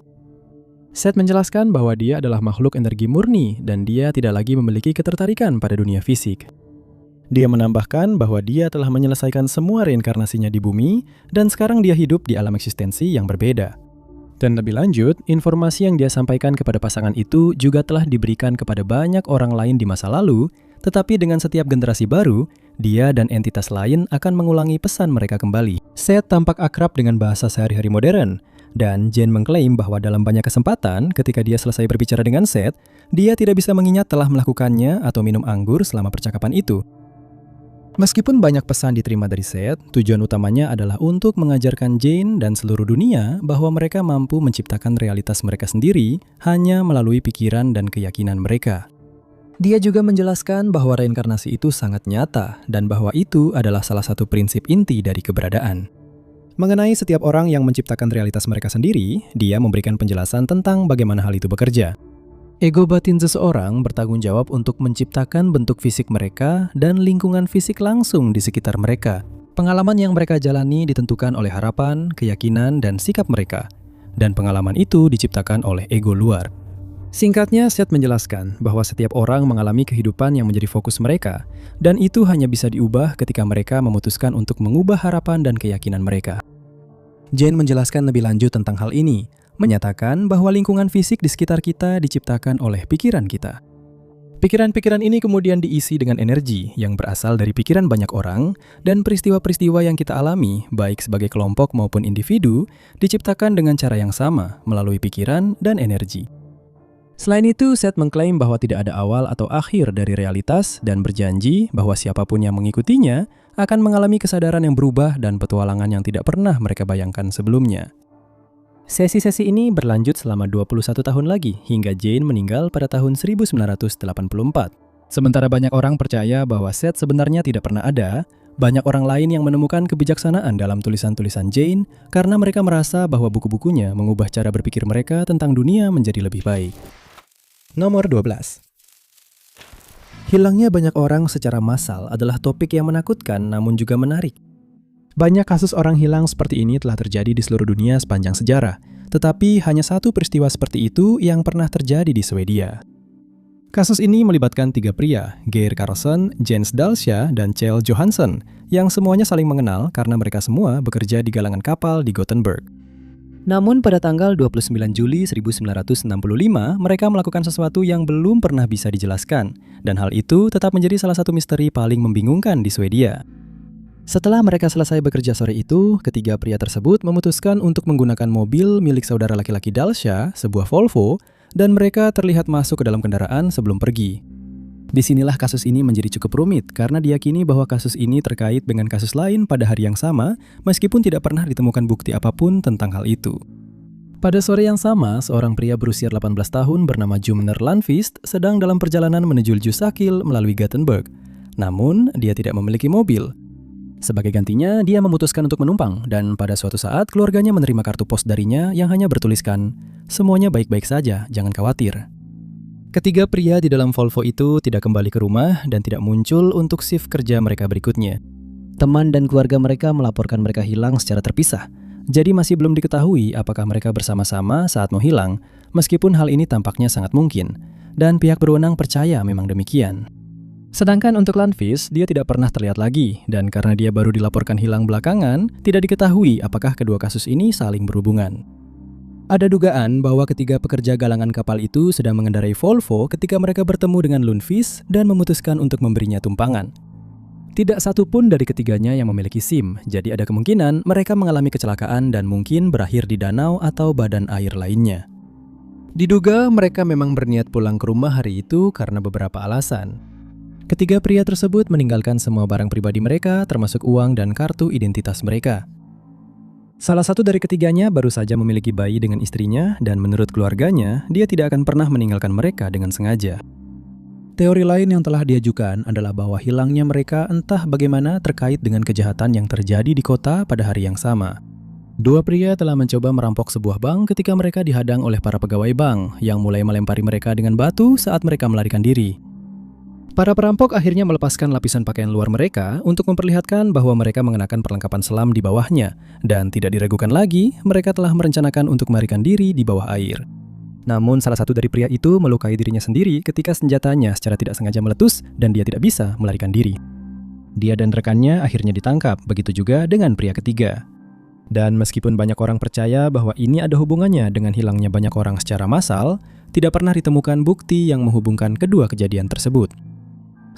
Seth menjelaskan bahwa dia adalah makhluk energi murni, dan dia tidak lagi memiliki ketertarikan pada dunia fisik. Dia menambahkan bahwa dia telah menyelesaikan semua reinkarnasinya di bumi, dan sekarang dia hidup di alam eksistensi yang berbeda. Dan lebih lanjut, informasi yang dia sampaikan kepada pasangan itu juga telah diberikan kepada banyak orang lain di masa lalu, tetapi dengan setiap generasi baru, dia dan entitas lain akan mengulangi pesan mereka kembali. Seth tampak akrab dengan bahasa sehari-hari modern, dan Jane mengklaim bahwa dalam banyak kesempatan ketika dia selesai berbicara dengan Seth, dia tidak bisa mengingat telah melakukannya atau minum anggur selama percakapan itu. Meskipun banyak pesan diterima dari Seth, tujuan utamanya adalah untuk mengajarkan Jane dan seluruh dunia bahwa mereka mampu menciptakan realitas mereka sendiri hanya melalui pikiran dan keyakinan mereka. Dia juga menjelaskan bahwa reinkarnasi itu sangat nyata dan bahwa itu adalah salah satu prinsip inti dari keberadaan. Mengenai setiap orang yang menciptakan realitas mereka sendiri, dia memberikan penjelasan tentang bagaimana hal itu bekerja. Ego batin seseorang bertanggung jawab untuk menciptakan bentuk fisik mereka dan lingkungan fisik langsung di sekitar mereka. Pengalaman yang mereka jalani ditentukan oleh harapan, keyakinan, dan sikap mereka. Dan pengalaman itu diciptakan oleh ego luar. Singkatnya, Seth menjelaskan bahwa setiap orang mengalami kehidupan yang menjadi fokus mereka, dan itu hanya bisa diubah ketika mereka memutuskan untuk mengubah harapan dan keyakinan mereka. Jane menjelaskan lebih lanjut tentang hal ini, menyatakan bahwa lingkungan fisik di sekitar kita diciptakan oleh pikiran kita. Pikiran-pikiran ini kemudian diisi dengan energi yang berasal dari pikiran banyak orang, dan peristiwa-peristiwa yang kita alami, baik sebagai kelompok maupun individu, diciptakan dengan cara yang sama, melalui pikiran dan energi. Selain itu, Seth mengklaim bahwa tidak ada awal atau akhir dari realitas dan berjanji bahwa siapapun yang mengikutinya akan mengalami kesadaran yang berubah dan petualangan yang tidak pernah mereka bayangkan sebelumnya. Sesi-sesi ini berlanjut selama 21 tahun lagi hingga Jane meninggal pada tahun 1984. Sementara banyak orang percaya bahwa Seth sebenarnya tidak pernah ada, banyak orang lain yang menemukan kebijaksanaan dalam tulisan-tulisan Jane karena mereka merasa bahwa buku-bukunya mengubah cara berpikir mereka tentang dunia menjadi lebih baik. Nomor 12. Hilangnya banyak orang secara massal adalah topik yang menakutkan namun juga menarik. Banyak kasus orang hilang seperti ini telah terjadi di seluruh dunia sepanjang sejarah, tetapi hanya satu peristiwa seperti itu yang pernah terjadi di Swedia. Kasus ini melibatkan 3 pria, Geir Karlsson, Jens Dahlsjö, dan Kjell Johansson, yang semuanya saling mengenal karena mereka semua bekerja di galangan kapal di Gothenburg. Namun pada tanggal 29 Juli 1965, mereka melakukan sesuatu yang belum pernah bisa dijelaskan, dan hal itu tetap menjadi salah satu misteri paling membingungkan di Swedia. Setelah mereka selesai bekerja sore itu, ketiga pria tersebut memutuskan untuk menggunakan mobil milik saudara laki-laki Dahlsjö, sebuah Volvo, dan mereka terlihat masuk ke dalam kendaraan sebelum pergi. Disinilah kasus ini menjadi cukup rumit karena diyakini bahwa kasus ini terkait dengan kasus lain pada hari yang sama, meskipun tidak pernah ditemukan bukti apapun tentang hal itu. Pada sore yang sama, seorang pria berusia 18 tahun bernama Jumner Landqvist sedang dalam perjalanan menuju Ljusakil melalui Gothenburg. Namun, dia tidak memiliki mobil. Sebagai gantinya, dia memutuskan untuk menumpang, dan pada suatu saat keluarganya menerima kartu pos darinya yang hanya bertuliskan, "Semuanya baik-baik saja, jangan khawatir." Ketiga pria di dalam Volvo itu tidak kembali ke rumah dan tidak muncul untuk shift kerja mereka berikutnya. Teman dan keluarga mereka melaporkan mereka hilang secara terpisah, Jadi masih belum diketahui apakah mereka bersama-sama saat mau hilang, meskipun hal ini tampaknya sangat mungkin, dan pihak berwenang percaya memang demikian. Sedangkan untuk Lundqvist, dia tidak pernah terlihat lagi, dan karena dia baru dilaporkan hilang belakangan, tidak diketahui apakah kedua kasus ini saling berhubungan. Ada dugaan bahwa ketiga pekerja galangan kapal itu sedang mengendarai Volvo ketika mereka bertemu dengan Lundqvist dan memutuskan untuk memberinya tumpangan. Tidak satu pun dari ketiganya yang memiliki SIM, jadi ada kemungkinan mereka mengalami kecelakaan dan mungkin berakhir di danau atau badan air lainnya. Diduga mereka memang berniat pulang ke rumah hari itu karena beberapa alasan. Ketiga pria tersebut meninggalkan semua barang pribadi mereka, termasuk uang dan kartu identitas mereka. Salah satu dari ketiganya baru saja memiliki bayi dengan istrinya, dan menurut keluarganya, dia tidak akan pernah meninggalkan mereka dengan sengaja. Teori lain yang telah diajukan adalah bahwa hilangnya mereka entah bagaimana terkait dengan kejahatan yang terjadi di kota pada hari yang sama. Dua pria telah mencoba merampok sebuah bank ketika mereka dihadang oleh para pegawai bank yang mulai melempari mereka dengan batu saat mereka melarikan diri. Para perampok akhirnya melepaskan lapisan pakaian luar mereka untuk memperlihatkan bahwa mereka mengenakan perlengkapan selam di bawahnya, dan tidak diragukan lagi, mereka telah merencanakan untuk melarikan diri di bawah air. Namun salah satu dari pria itu melukai dirinya sendiri ketika senjatanya secara tidak sengaja meletus dan dia tidak bisa melarikan diri. Dia dan rekannya akhirnya ditangkap, begitu juga dengan pria ketiga. Dan meskipun banyak orang percaya bahwa ini ada hubungannya dengan hilangnya banyak orang secara massal, tidak pernah ditemukan bukti yang menghubungkan kedua kejadian tersebut.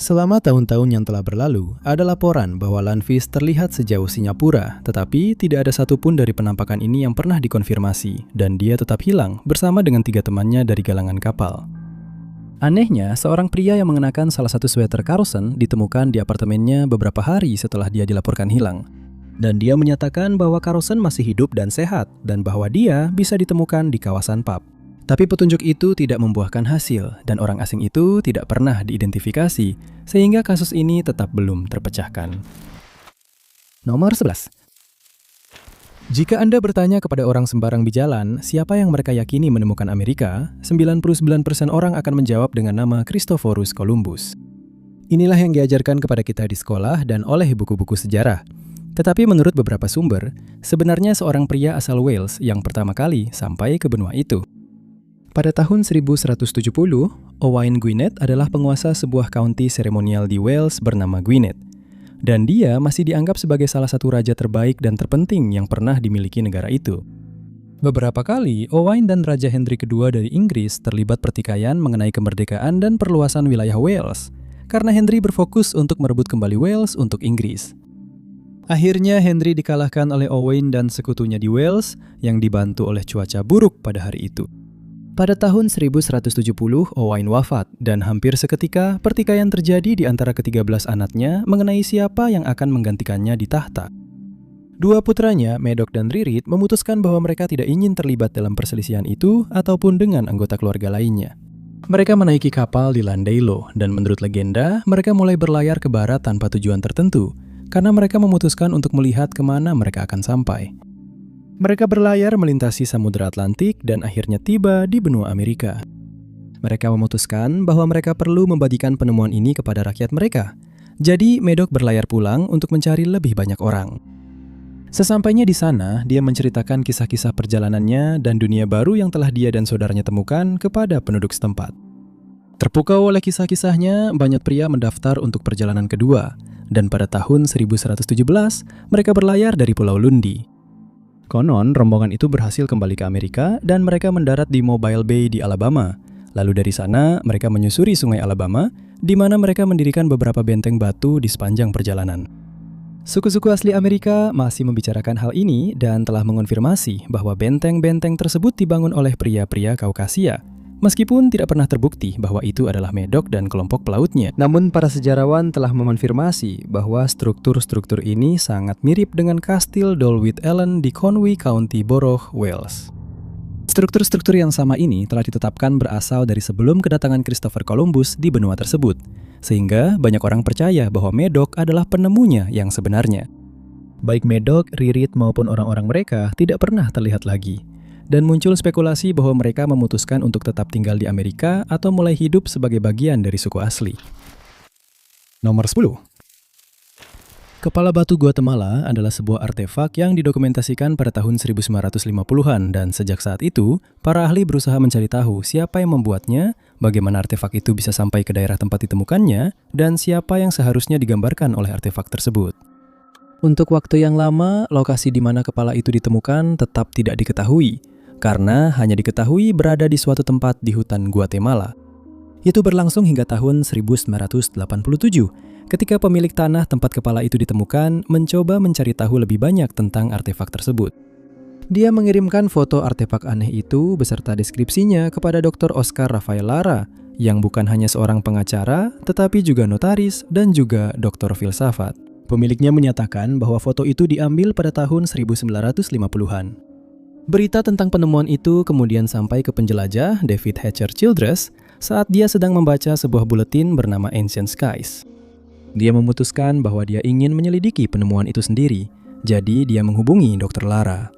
Selama tahun-tahun yang telah berlalu, ada laporan bahwa Lundqvist terlihat sejauh Singapura, tetapi tidak ada satupun dari penampakan ini yang pernah dikonfirmasi, dan dia tetap hilang bersama dengan 3 temannya dari galangan kapal. Anehnya, seorang pria yang mengenakan salah satu sweater Carlson ditemukan di apartemennya beberapa hari setelah dia dilaporkan hilang. Dan dia menyatakan bahwa Carlson masih hidup dan sehat, dan bahwa dia bisa ditemukan di kawasan pub. Tapi petunjuk itu tidak membuahkan hasil, dan orang asing itu tidak pernah diidentifikasi, sehingga kasus ini tetap belum terpecahkan. Nomor 11. Jika Anda bertanya kepada orang sembarang di jalan, siapa yang mereka yakini menemukan Amerika, 99% orang akan menjawab dengan nama Christophorus Columbus. Inilah yang diajarkan kepada kita di sekolah dan oleh buku-buku sejarah. Tetapi menurut beberapa sumber, sebenarnya seorang pria asal Wales yang pertama kali sampai ke benua itu. Pada tahun 1170, Owain Gwynedd adalah penguasa sebuah county seremonial di Wales bernama Gwynedd. Dan dia masih dianggap sebagai salah satu raja terbaik dan terpenting yang pernah dimiliki negara itu. Beberapa kali, Owain dan Raja Henry II dari Inggris terlibat pertikaian mengenai kemerdekaan dan perluasan wilayah Wales, karena Henry berfokus untuk merebut kembali Wales untuk Inggris. Akhirnya Henry dikalahkan oleh Owain dan sekutunya di Wales yang dibantu oleh cuaca buruk pada hari itu. Pada tahun 1170, Owain wafat, dan hampir seketika pertikaian terjadi di antara ke-13 anaknya mengenai siapa yang akan menggantikannya di tahta. Dua putranya, Medok dan Ririt, memutuskan bahwa mereka tidak ingin terlibat dalam perselisihan itu ataupun dengan anggota keluarga lainnya. Mereka menaiki kapal di Landeilo, dan menurut legenda, mereka mulai berlayar ke barat tanpa tujuan tertentu, karena mereka memutuskan untuk melihat kemana mereka akan sampai. Mereka berlayar melintasi Samudra Atlantik dan akhirnya tiba di benua Amerika. Mereka memutuskan bahwa mereka perlu membagikan penemuan ini kepada rakyat mereka. Jadi, Medok berlayar pulang untuk mencari lebih banyak orang. Sesampainya di sana, dia menceritakan kisah-kisah perjalanannya dan dunia baru yang telah dia dan saudaranya temukan kepada penduduk setempat. Terpukau oleh kisah-kisahnya, banyak pria mendaftar untuk perjalanan kedua, dan pada tahun 1117, mereka berlayar dari Pulau Lundi. Konon, rombongan itu berhasil kembali ke Amerika dan mereka mendarat di Mobile Bay di Alabama. Lalu dari sana, mereka menyusuri sungai Alabama, di mana mereka mendirikan beberapa benteng batu di sepanjang perjalanan. Suku-suku asli Amerika masih membicarakan hal ini dan telah mengonfirmasi bahwa benteng-benteng tersebut dibangun oleh pria-pria Kaukasia, meskipun tidak pernah terbukti bahwa itu adalah Medok dan kelompok pelautnya. Namun para sejarawan telah mengonfirmasi bahwa struktur-struktur ini sangat mirip dengan kastil Dolwith Ellen di Conwy County Borough, Wales. Struktur-struktur yang sama ini telah ditetapkan berasal dari sebelum kedatangan Christopher Columbus di benua tersebut, sehingga banyak orang percaya bahwa Medok adalah penemunya yang sebenarnya. Baik Medok, Ririt maupun orang-orang mereka tidak pernah terlihat lagi. Dan muncul spekulasi bahwa mereka memutuskan untuk tetap tinggal di Amerika atau mulai hidup sebagai bagian dari suku asli. Nomor 10. Kepala batu Guatemala adalah sebuah artefak yang didokumentasikan pada tahun 1950-an dan sejak saat itu, para ahli berusaha mencari tahu siapa yang membuatnya, bagaimana artefak itu bisa sampai ke daerah tempat ditemukannya, dan siapa yang seharusnya digambarkan oleh artefak tersebut. Untuk waktu yang lama, lokasi di mana kepala itu ditemukan tetap tidak diketahui, karena hanya diketahui berada di suatu tempat di hutan Guatemala. Itu berlangsung hingga tahun 1987, ketika pemilik tanah tempat kepala itu ditemukan mencoba mencari tahu lebih banyak tentang artefak tersebut. Dia mengirimkan foto artefak aneh itu beserta deskripsinya kepada Dr. Oscar Rafael Lara, yang bukan hanya seorang pengacara, tetapi juga notaris dan juga doktor filsafat. Pemiliknya menyatakan bahwa foto itu diambil pada tahun 1950-an. Berita tentang penemuan itu kemudian sampai ke penjelajah David Hatcher Childress saat dia sedang membaca sebuah buletin bernama Ancient Skies. Dia memutuskan bahwa dia ingin menyelidiki penemuan itu sendiri, jadi dia menghubungi Dr. Lara.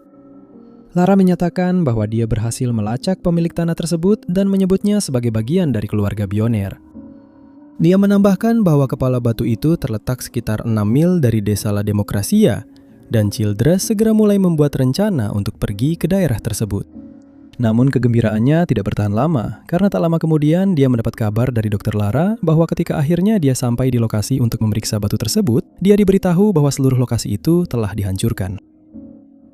Lara menyatakan bahwa dia berhasil melacak pemilik tanah tersebut dan menyebutnya sebagai bagian dari keluarga Bioner. Dia menambahkan bahwa kepala batu itu terletak sekitar 6 mil dari desa La Democracia, dan Childress segera mulai membuat rencana untuk pergi ke daerah tersebut. Namun kegembiraannya tidak bertahan lama, karena tak lama kemudian dia mendapat kabar dari Dr. Lara bahwa ketika akhirnya dia sampai di lokasi untuk memeriksa batu tersebut, dia diberitahu bahwa seluruh lokasi itu telah dihancurkan.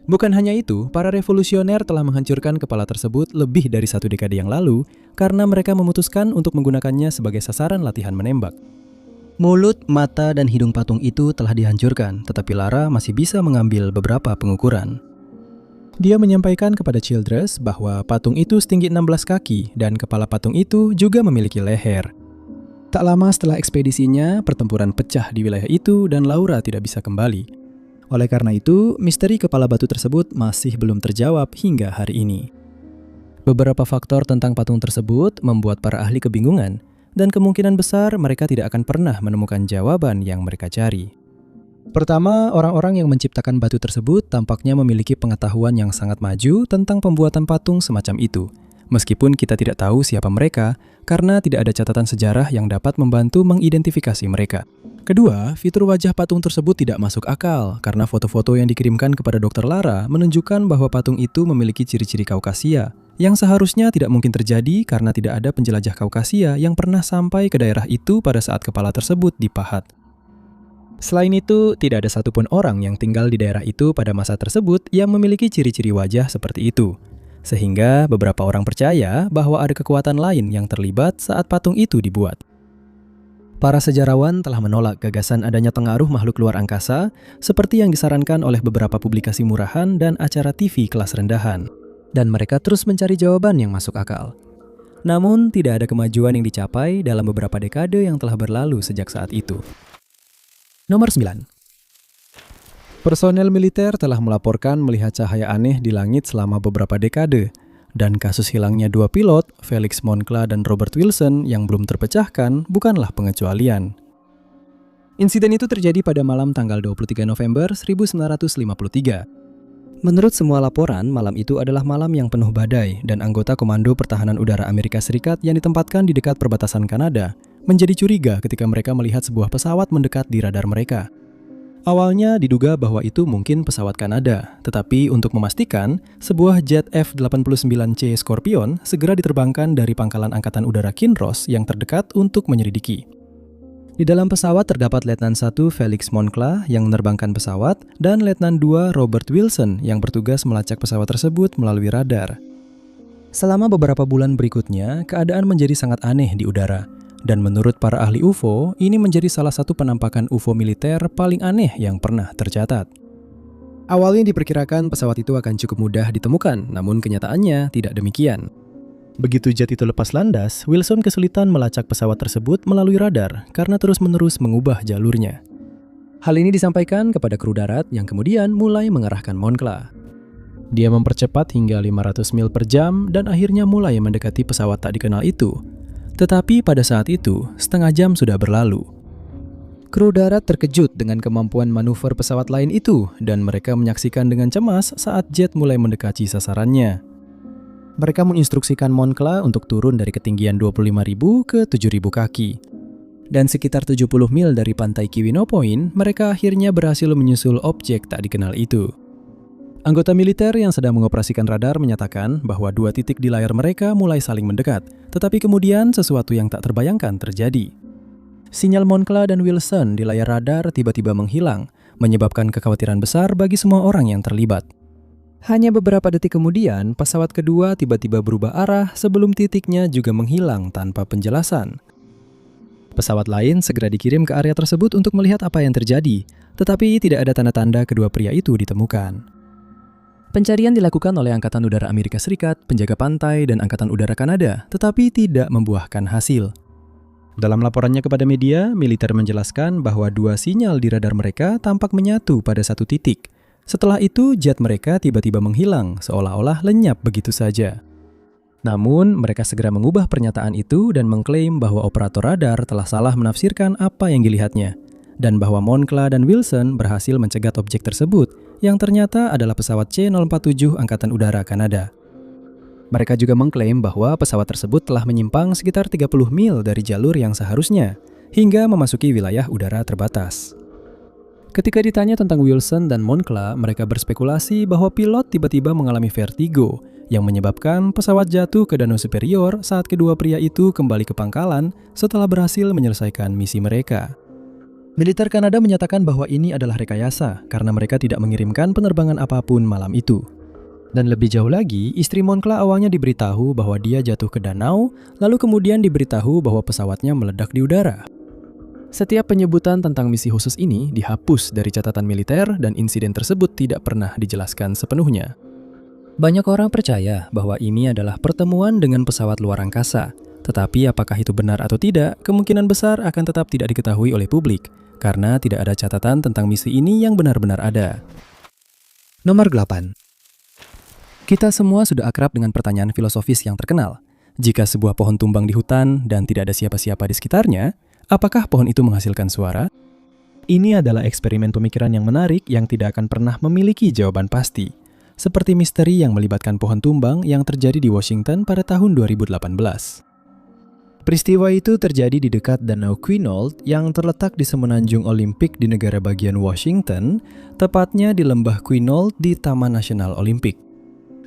Bukan hanya itu, para revolusioner telah menghancurkan kepala tersebut lebih dari 1 dekade yang lalu karena mereka memutuskan untuk menggunakannya sebagai sasaran latihan menembak. Mulut, mata, dan hidung patung itu telah dihancurkan, tetapi Lara masih bisa mengambil beberapa pengukuran. Dia menyampaikan kepada Childress bahwa patung itu setinggi 16 kaki dan kepala patung itu juga memiliki leher. Tak lama setelah ekspedisinya, pertempuran pecah di wilayah itu dan Laura tidak bisa kembali. Oleh karena itu, misteri kepala batu tersebut masih belum terjawab hingga hari ini. Beberapa faktor tentang patung tersebut membuat para ahli kebingungan, dan kemungkinan besar mereka tidak akan pernah menemukan jawaban yang mereka cari. Pertama, orang-orang yang menciptakan batu tersebut tampaknya memiliki pengetahuan yang sangat maju tentang pembuatan patung semacam itu, meskipun kita tidak tahu siapa mereka karena tidak ada catatan sejarah yang dapat membantu mengidentifikasi mereka. Kedua, fitur wajah patung tersebut tidak masuk akal karena foto-foto yang dikirimkan kepada Dr. Lara menunjukkan bahwa patung itu memiliki ciri-ciri Kaukasia, yang seharusnya tidak mungkin terjadi karena tidak ada penjelajah Kaukasia yang pernah sampai ke daerah itu pada saat kepala tersebut dipahat. Selain itu, tidak ada satupun orang yang tinggal di daerah itu pada masa tersebut yang memiliki ciri-ciri wajah seperti itu. Sehingga beberapa orang percaya bahwa ada kekuatan lain yang terlibat saat patung itu dibuat. Para sejarawan telah menolak gagasan adanya pengaruh makhluk luar angkasa seperti yang disarankan oleh beberapa publikasi murahan dan acara TV kelas rendahan. Dan mereka terus mencari jawaban yang masuk akal. Namun, tidak ada kemajuan yang dicapai dalam beberapa dekade yang telah berlalu sejak saat itu. Nomor 9. Personel militer telah melaporkan melihat cahaya aneh di langit selama beberapa dekade, dan kasus hilangnya 2 pilot, Felix Moncla dan Robert Wilson, yang belum terpecahkan bukanlah pengecualian. Insiden itu terjadi pada malam tanggal 23 November 1953. Menurut semua laporan, malam itu adalah malam yang penuh badai, dan anggota Komando Pertahanan Udara Amerika Serikat yang ditempatkan di dekat perbatasan Kanada menjadi curiga ketika mereka melihat sebuah pesawat mendekat di radar mereka. Awalnya diduga bahwa itu mungkin pesawat Kanada, tetapi untuk memastikan, sebuah jet F-89C Scorpion segera diterbangkan dari pangkalan Angkatan Udara Kinross yang terdekat untuk menyelidiki. Di dalam pesawat terdapat Letnan 1 Felix Moncla yang menerbangkan pesawat dan Letnan 2 Robert Wilson yang bertugas melacak pesawat tersebut melalui radar. Selama beberapa bulan berikutnya, keadaan menjadi sangat aneh di udara. Dan menurut para ahli UFO, ini menjadi salah satu penampakan UFO militer paling aneh yang pernah tercatat. Awalnya diperkirakan pesawat itu akan cukup mudah ditemukan, namun kenyataannya tidak demikian. Begitu jet itu lepas landas, Wilson kesulitan melacak pesawat tersebut melalui radar karena terus-menerus mengubah jalurnya. Hal ini disampaikan kepada kru darat yang kemudian mulai mengarahkan Moncla. Dia mempercepat hingga 500 mil per jam dan akhirnya mulai mendekati pesawat tak dikenal itu. Tetapi pada saat itu, setengah jam sudah berlalu. Kru darat terkejut dengan kemampuan manuver pesawat lain itu dan mereka menyaksikan dengan cemas saat jet mulai mendekati sasarannya. Mereka menginstruksikan Moncla untuk turun dari ketinggian 25.000 ke 7.000 kaki. Dan sekitar 70 mil dari pantai Keweenaw Point, mereka akhirnya berhasil menyusul objek tak dikenal itu. Anggota militer yang sedang mengoperasikan radar menyatakan bahwa 2 titik di layar mereka mulai saling mendekat, tetapi kemudian sesuatu yang tak terbayangkan terjadi. Sinyal Moncla dan Wilson di layar radar tiba-tiba menghilang, menyebabkan kekhawatiran besar bagi semua orang yang terlibat. Hanya beberapa detik kemudian, pesawat kedua tiba-tiba berubah arah sebelum titiknya juga menghilang tanpa penjelasan. Pesawat lain segera dikirim ke area tersebut untuk melihat apa yang terjadi, tetapi tidak ada tanda-tanda kedua pria itu ditemukan. Pencarian dilakukan oleh Angkatan Udara Amerika Serikat, penjaga pantai, dan Angkatan Udara Kanada, tetapi tidak membuahkan hasil. Dalam laporannya kepada media, militer menjelaskan bahwa 2 sinyal di radar mereka tampak menyatu pada satu titik. Setelah itu, jet mereka tiba-tiba menghilang, seolah-olah lenyap begitu saja. Namun, mereka segera mengubah pernyataan itu dan mengklaim bahwa operator radar telah salah menafsirkan apa yang dilihatnya, dan bahwa Moncla dan Wilson berhasil mencegat objek tersebut, yang ternyata adalah pesawat C-047 Angkatan Udara Kanada. Mereka juga mengklaim bahwa pesawat tersebut telah menyimpang sekitar 30 mil dari jalur yang seharusnya, hingga memasuki wilayah udara terbatas. Ketika ditanya tentang Wilson dan Moncla, mereka berspekulasi bahwa pilot tiba-tiba mengalami vertigo, yang menyebabkan pesawat jatuh ke Danau Superior saat kedua pria itu kembali ke pangkalan setelah berhasil menyelesaikan misi mereka. Militer Kanada menyatakan bahwa ini adalah rekayasa karena mereka tidak mengirimkan penerbangan apapun malam itu. Dan lebih jauh lagi, istri Moncla awalnya diberitahu bahwa dia jatuh ke danau, lalu kemudian diberitahu bahwa pesawatnya meledak di udara. Setiap penyebutan tentang misi khusus ini dihapus dari catatan militer dan insiden tersebut tidak pernah dijelaskan sepenuhnya. Banyak orang percaya bahwa ini adalah pertemuan dengan pesawat luar angkasa, tetapi apakah itu benar atau tidak, kemungkinan besar akan tetap tidak diketahui oleh publik, karena tidak ada catatan tentang misi ini yang benar-benar ada. Nomor 8. Kita semua sudah akrab dengan pertanyaan filosofis yang terkenal. Jika sebuah pohon tumbang di hutan dan tidak ada siapa-siapa di sekitarnya, apakah pohon itu menghasilkan suara? Ini adalah eksperimen pemikiran yang menarik yang tidak akan pernah memiliki jawaban pasti. Seperti misteri yang melibatkan pohon tumbang yang terjadi di Washington pada tahun 2018. Peristiwa itu terjadi di dekat Danau Quinault yang terletak di semenanjung Olimpik di negara bagian Washington, tepatnya di lembah Quinault di Taman Nasional Olimpik.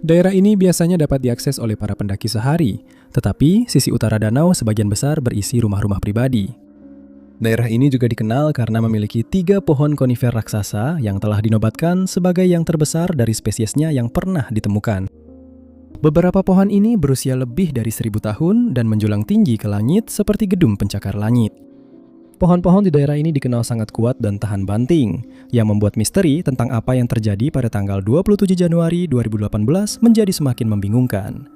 Daerah ini biasanya dapat diakses oleh para pendaki sehari, tetapi sisi utara danau sebagian besar berisi rumah-rumah pribadi. Daerah ini juga dikenal karena memiliki 3 pohon konifer raksasa yang telah dinobatkan sebagai yang terbesar dari spesiesnya yang pernah ditemukan. Beberapa pohon ini berusia lebih dari 1000 tahun dan menjulang tinggi ke langit seperti gedung pencakar langit. Pohon-pohon di daerah ini dikenal sangat kuat dan tahan banting, yang membuat misteri tentang apa yang terjadi pada tanggal 27 Januari 2018 menjadi semakin membingungkan.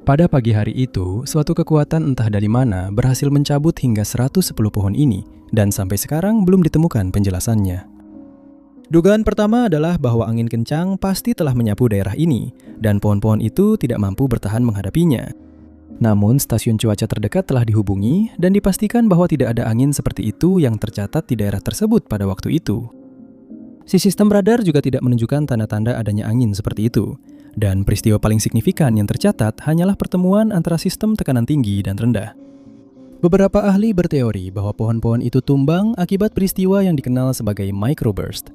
Pada pagi hari itu, suatu kekuatan entah dari mana berhasil mencabut hingga 110 pohon ini, dan sampai sekarang belum ditemukan penjelasannya. Dugaan pertama adalah bahwa angin kencang pasti telah menyapu daerah ini, dan pohon-pohon itu tidak mampu bertahan menghadapinya. Namun, stasiun cuaca terdekat telah dihubungi, dan dipastikan bahwa tidak ada angin seperti itu yang tercatat di daerah tersebut pada waktu itu. Si sistem radar juga tidak menunjukkan tanda-tanda adanya angin seperti itu. Dan peristiwa paling signifikan yang tercatat hanyalah pertemuan antara sistem tekanan tinggi dan rendah. Beberapa ahli berteori bahwa pohon-pohon itu tumbang akibat peristiwa yang dikenal sebagai microburst.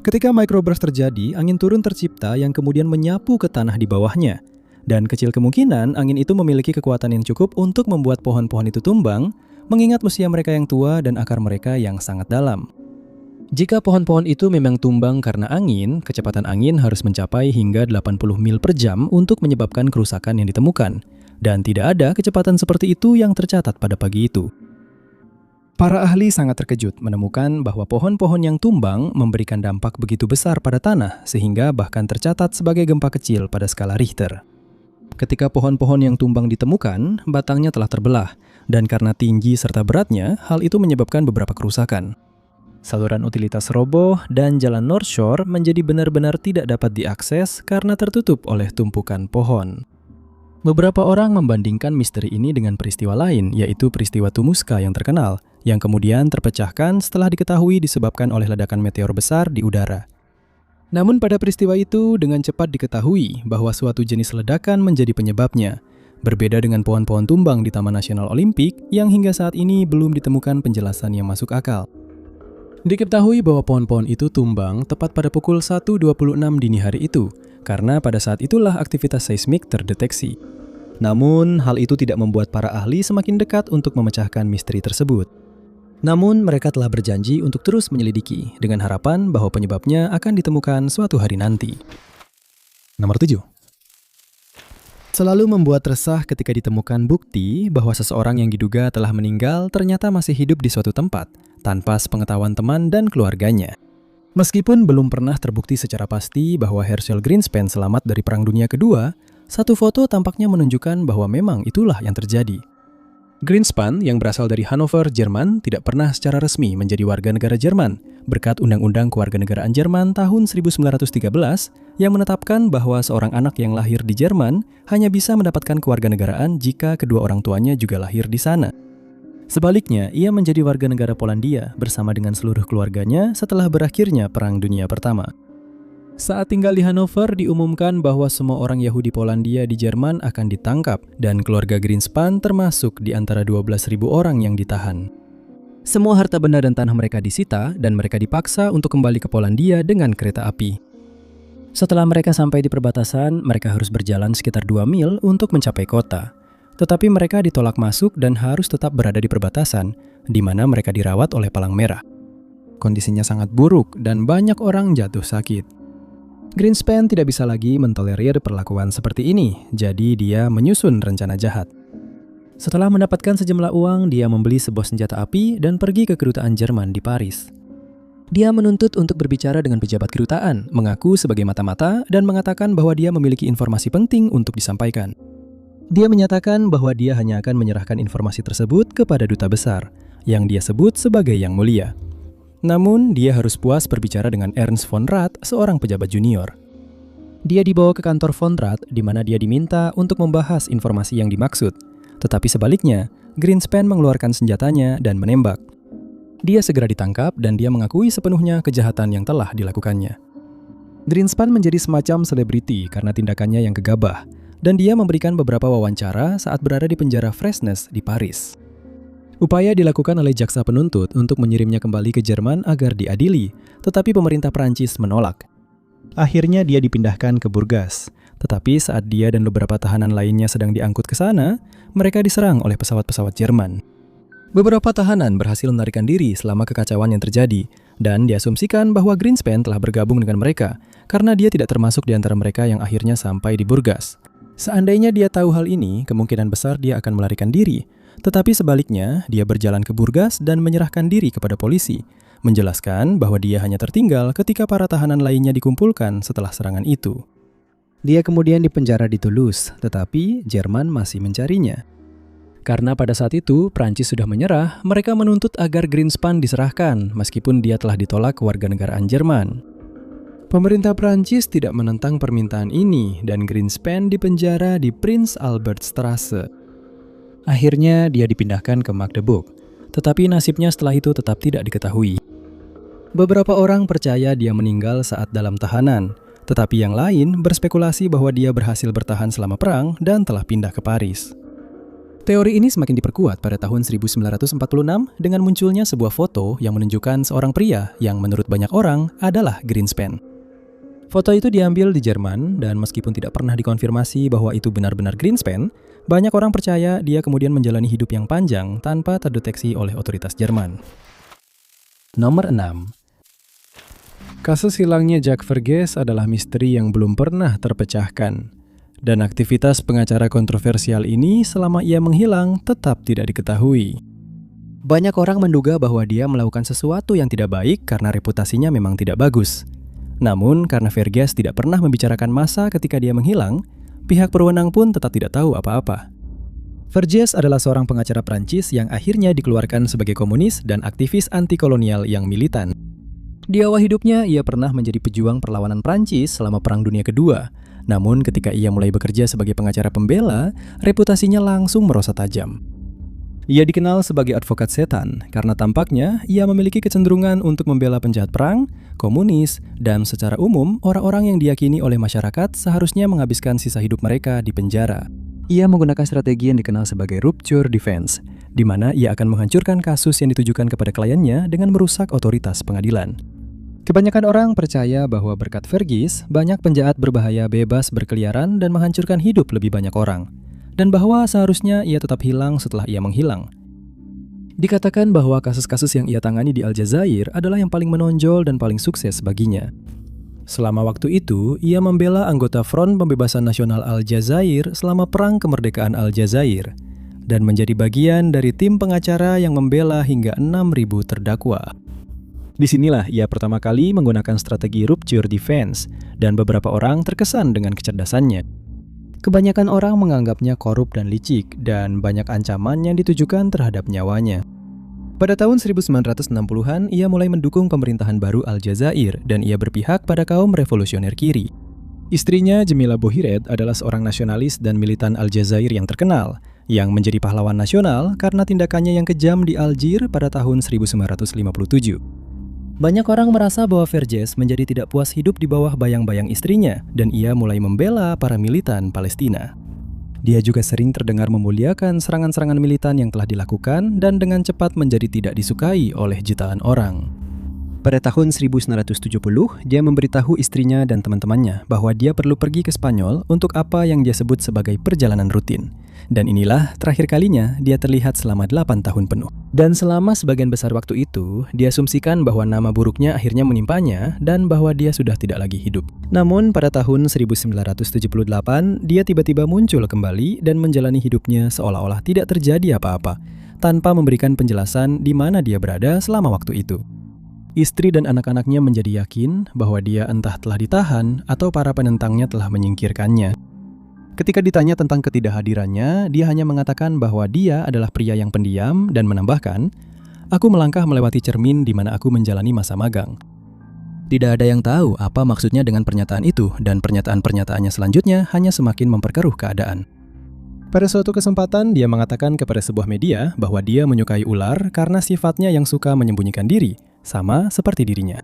Ketika microburst terjadi, angin turun tercipta yang kemudian menyapu ke tanah di bawahnya. Dan kecil kemungkinan angin itu memiliki kekuatan yang cukup untuk membuat pohon-pohon itu tumbang, mengingat usia mereka yang tua dan akar mereka yang sangat dalam. Jika pohon-pohon itu memang tumbang karena angin, kecepatan angin harus mencapai hingga 80 mil per jam untuk menyebabkan kerusakan yang ditemukan. Dan tidak ada kecepatan seperti itu yang tercatat pada pagi itu. Para ahli sangat terkejut menemukan bahwa pohon-pohon yang tumbang memberikan dampak begitu besar pada tanah sehingga bahkan tercatat sebagai gempa kecil pada skala Richter. Ketika pohon-pohon yang tumbang ditemukan, batangnya telah terbelah, dan karena tinggi serta beratnya, hal itu menyebabkan beberapa kerusakan. Saluran utilitas roboh dan jalan North Shore menjadi benar-benar tidak dapat diakses karena tertutup oleh tumpukan pohon. Beberapa orang membandingkan misteri ini dengan peristiwa lain, yaitu peristiwa Tunguska yang terkenal, yang kemudian terpecahkan setelah diketahui disebabkan oleh ledakan meteor besar di udara. Namun pada peristiwa itu dengan cepat diketahui bahwa suatu jenis ledakan menjadi penyebabnya. Berbeda dengan pohon-pohon tumbang di Taman Nasional Olimpik yang hingga saat ini belum ditemukan penjelasan yang masuk akal. Diketahui bahwa pohon-pohon itu tumbang tepat pada pukul 1.26 dini hari itu, karena pada saat itulah aktivitas seismik terdeteksi. Namun, hal itu tidak membuat para ahli semakin dekat untuk memecahkan misteri tersebut. Namun, mereka telah berjanji untuk terus menyelidiki, dengan harapan bahwa penyebabnya akan ditemukan suatu hari nanti. Nomor 7. Selalu membuat resah ketika ditemukan bukti bahwa seseorang yang diduga telah meninggal ternyata masih hidup di suatu tempat, tanpa sepengetahuan teman dan keluarganya. Meskipun belum pernah terbukti secara pasti bahwa Herschel Greenspan selamat dari Perang Dunia Kedua, satu foto tampaknya menunjukkan bahwa memang itulah yang terjadi. Greenspan yang berasal dari Hannover, Jerman, tidak pernah secara resmi menjadi warga negara Jerman, berkat Undang-Undang Kewarganegaraan Jerman tahun 1913 yang menetapkan bahwa seorang anak yang lahir di Jerman hanya bisa mendapatkan kewarganegaraan jika kedua orang tuanya juga lahir di sana. Sebaliknya, ia menjadi warga negara Polandia bersama dengan seluruh keluarganya setelah berakhirnya Perang Dunia Pertama. Saat tinggal di Hannover, diumumkan bahwa semua orang Yahudi Polandia di Jerman akan ditangkap dan keluarga Greenspan termasuk di antara 12.000 orang yang ditahan. Semua harta benda dan tanah mereka disita dan mereka dipaksa untuk kembali ke Polandia dengan kereta api. Setelah mereka sampai di perbatasan, mereka harus berjalan sekitar 2 mil untuk mencapai kota. Tetapi mereka ditolak masuk dan harus tetap berada di perbatasan, di mana mereka dirawat oleh Palang Merah. Kondisinya sangat buruk dan banyak orang jatuh sakit. Greenspan tidak bisa lagi mentolerir perlakuan seperti ini, jadi dia menyusun rencana jahat. Setelah mendapatkan sejumlah uang, dia membeli sebuah senjata api dan pergi ke kedutaan Jerman di Paris. Dia menuntut untuk berbicara dengan pejabat kedutaan, mengaku sebagai mata-mata, dan mengatakan bahwa dia memiliki informasi penting untuk disampaikan. Dia menyatakan bahwa dia hanya akan menyerahkan informasi tersebut kepada duta besar, yang dia sebut sebagai Yang Mulia. Namun, dia harus puas berbicara dengan Ernst von Rath, seorang pejabat junior. Dia dibawa ke kantor von Rath, di mana dia diminta untuk membahas informasi yang dimaksud. Tetapi sebaliknya, Greenspan mengeluarkan senjatanya dan menembak. Dia segera ditangkap dan dia mengakui sepenuhnya kejahatan yang telah dilakukannya. Greenspan menjadi semacam selebriti karena tindakannya yang gegabah, dan dia memberikan beberapa wawancara saat berada di penjara Fresnes di Paris. Upaya dilakukan oleh jaksa penuntut untuk mengirimnya kembali ke Jerman agar diadili, tetapi pemerintah Prancis menolak. Akhirnya dia dipindahkan ke Burgas, tetapi saat dia dan beberapa tahanan lainnya sedang diangkut ke sana, mereka diserang oleh pesawat-pesawat Jerman. Beberapa tahanan berhasil melarikan diri selama kekacauan yang terjadi, dan diasumsikan bahwa Greenspan telah bergabung dengan mereka, karena dia tidak termasuk di antara mereka yang akhirnya sampai di Burgas. Seandainya dia tahu hal ini, kemungkinan besar dia akan melarikan diri. Tetapi sebaliknya, dia berjalan ke Burgas dan menyerahkan diri kepada polisi, menjelaskan bahwa dia hanya tertinggal ketika para tahanan lainnya dikumpulkan setelah serangan itu. Dia kemudian dipenjara di Toulouse, tetapi Jerman masih mencarinya. Karena pada saat itu, Prancis sudah menyerah, mereka menuntut agar Greenspan diserahkan, meskipun dia telah ditolak kewarganegaraan Jerman. Pemerintah Prancis tidak menentang permintaan ini, dan Greenspan dipenjara di Prince Albert Strasse. Akhirnya dia dipindahkan ke Magdeburg, tetapi nasibnya setelah itu tetap tidak diketahui. Beberapa orang percaya dia meninggal saat dalam tahanan, tetapi yang lain berspekulasi bahwa dia berhasil bertahan selama perang dan telah pindah ke Paris. Teori ini semakin diperkuat pada tahun 1946 dengan munculnya sebuah foto yang menunjukkan seorang pria yang menurut banyak orang adalah Greenspan. Foto itu diambil di Jerman dan meskipun tidak pernah dikonfirmasi bahwa itu benar-benar Greenspan, banyak orang percaya dia kemudian menjalani hidup yang panjang tanpa terdeteksi oleh otoritas Jerman. Nomor 6. Kasus hilangnya Jacques Vergès adalah misteri yang belum pernah terpecahkan. Dan aktivitas pengacara kontroversial ini selama ia menghilang tetap tidak diketahui. Banyak orang menduga bahwa dia melakukan sesuatu yang tidak baik karena reputasinya memang tidak bagus. Namun karena Vergès tidak pernah membicarakan masa ketika dia menghilang, pihak berwenang pun tetap tidak tahu apa-apa. Vergès adalah seorang pengacara Prancis yang akhirnya dikeluarkan sebagai komunis dan aktivis anti-kolonial yang militan. Di awal hidupnya, ia pernah menjadi pejuang perlawanan Prancis selama Perang Dunia Kedua. Namun ketika ia mulai bekerja sebagai pengacara pembela, reputasinya langsung merosot tajam. Ia dikenal sebagai advokat setan karena tampaknya ia memiliki kecenderungan untuk membela penjahat perang, komunis, dan secara umum orang-orang yang diyakini oleh masyarakat seharusnya menghabiskan sisa hidup mereka di penjara. Ia menggunakan strategi yang dikenal sebagai rupture defense, di mana ia akan menghancurkan kasus yang ditujukan kepada kliennya dengan merusak otoritas pengadilan. Kebanyakan orang percaya bahwa berkat Verghese, banyak penjahat berbahaya bebas berkeliaran dan menghancurkan hidup lebih banyak orang, dan bahwa seharusnya ia tetap hilang setelah ia menghilang. Dikatakan bahwa kasus-kasus yang ia tangani di Aljazair adalah yang paling menonjol dan paling sukses baginya. Selama waktu itu, ia membela anggota Front Pembebasan Nasional Aljazair selama Perang Kemerdekaan Aljazair dan menjadi bagian dari tim pengacara yang membela hingga 6.000 terdakwa. Disinilah ia pertama kali menggunakan strategi rupture defense dan beberapa orang terkesan dengan kecerdasannya. Kebanyakan orang menganggapnya korup dan licik dan banyak ancaman yang ditujukan terhadap nyawanya. Pada tahun 1960-an, ia mulai mendukung pemerintahan baru Aljazair dan ia berpihak pada kaum revolusioner kiri. Istrinya, Jamila Bouhired, adalah seorang nasionalis dan militan Aljazair yang terkenal, yang menjadi pahlawan nasional karena tindakannya yang kejam di Algier pada tahun 1957. Banyak orang merasa bahwa Verghese menjadi tidak puas hidup di bawah bayang-bayang istrinya dan ia mulai membela para militan Palestina. Dia juga sering terdengar memuliakan serangan-serangan militan yang telah dilakukan dan dengan cepat menjadi tidak disukai oleh jutaan orang. Pada tahun 1970, dia memberitahu istrinya dan teman-temannya bahwa dia perlu pergi ke Spanyol untuk apa yang dia sebut sebagai perjalanan rutin. Dan inilah terakhir kalinya dia terlihat selama 8 tahun penuh. Dan selama sebagian besar waktu itu, diasumsikan bahwa nama buruknya akhirnya menimpanya dan bahwa dia sudah tidak lagi hidup. Namun pada tahun 1978, dia tiba-tiba muncul kembali dan menjalani hidupnya seolah-olah tidak terjadi apa-apa, tanpa memberikan penjelasan di mana dia berada selama waktu itu. Istri dan anak-anaknya menjadi yakin bahwa dia entah telah ditahan atau para penentangnya telah menyingkirkannya. Ketika ditanya tentang ketidakhadirannya, dia hanya mengatakan bahwa dia adalah pria yang pendiam dan menambahkan, "Aku melangkah melewati cermin di mana aku menjalani masa magang." Tidak ada yang tahu apa maksudnya dengan pernyataan itu dan pernyataan-pernyataannya selanjutnya hanya semakin memperkeruh keadaan. Pada suatu kesempatan, dia mengatakan kepada sebuah media bahwa dia menyukai ular karena sifatnya yang suka menyembunyikan diri, sama seperti dirinya.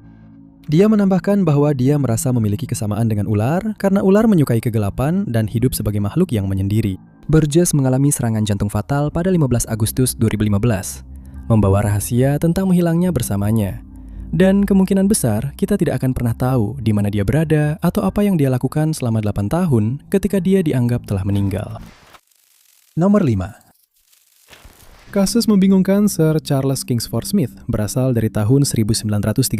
Dia menambahkan bahwa dia merasa memiliki kesamaan dengan ular karena ular menyukai kegelapan dan hidup sebagai makhluk yang menyendiri. Verghese mengalami serangan jantung fatal pada 15 Agustus 2015, membawa rahasia tentang menghilangnya bersamanya. Dan kemungkinan besar kita tidak akan pernah tahu di mana dia berada atau apa yang dia lakukan selama 8 tahun ketika dia dianggap telah meninggal. Nomor 5. Kasus membingungkan Sir Charles Kingsford Smith berasal dari tahun 1935,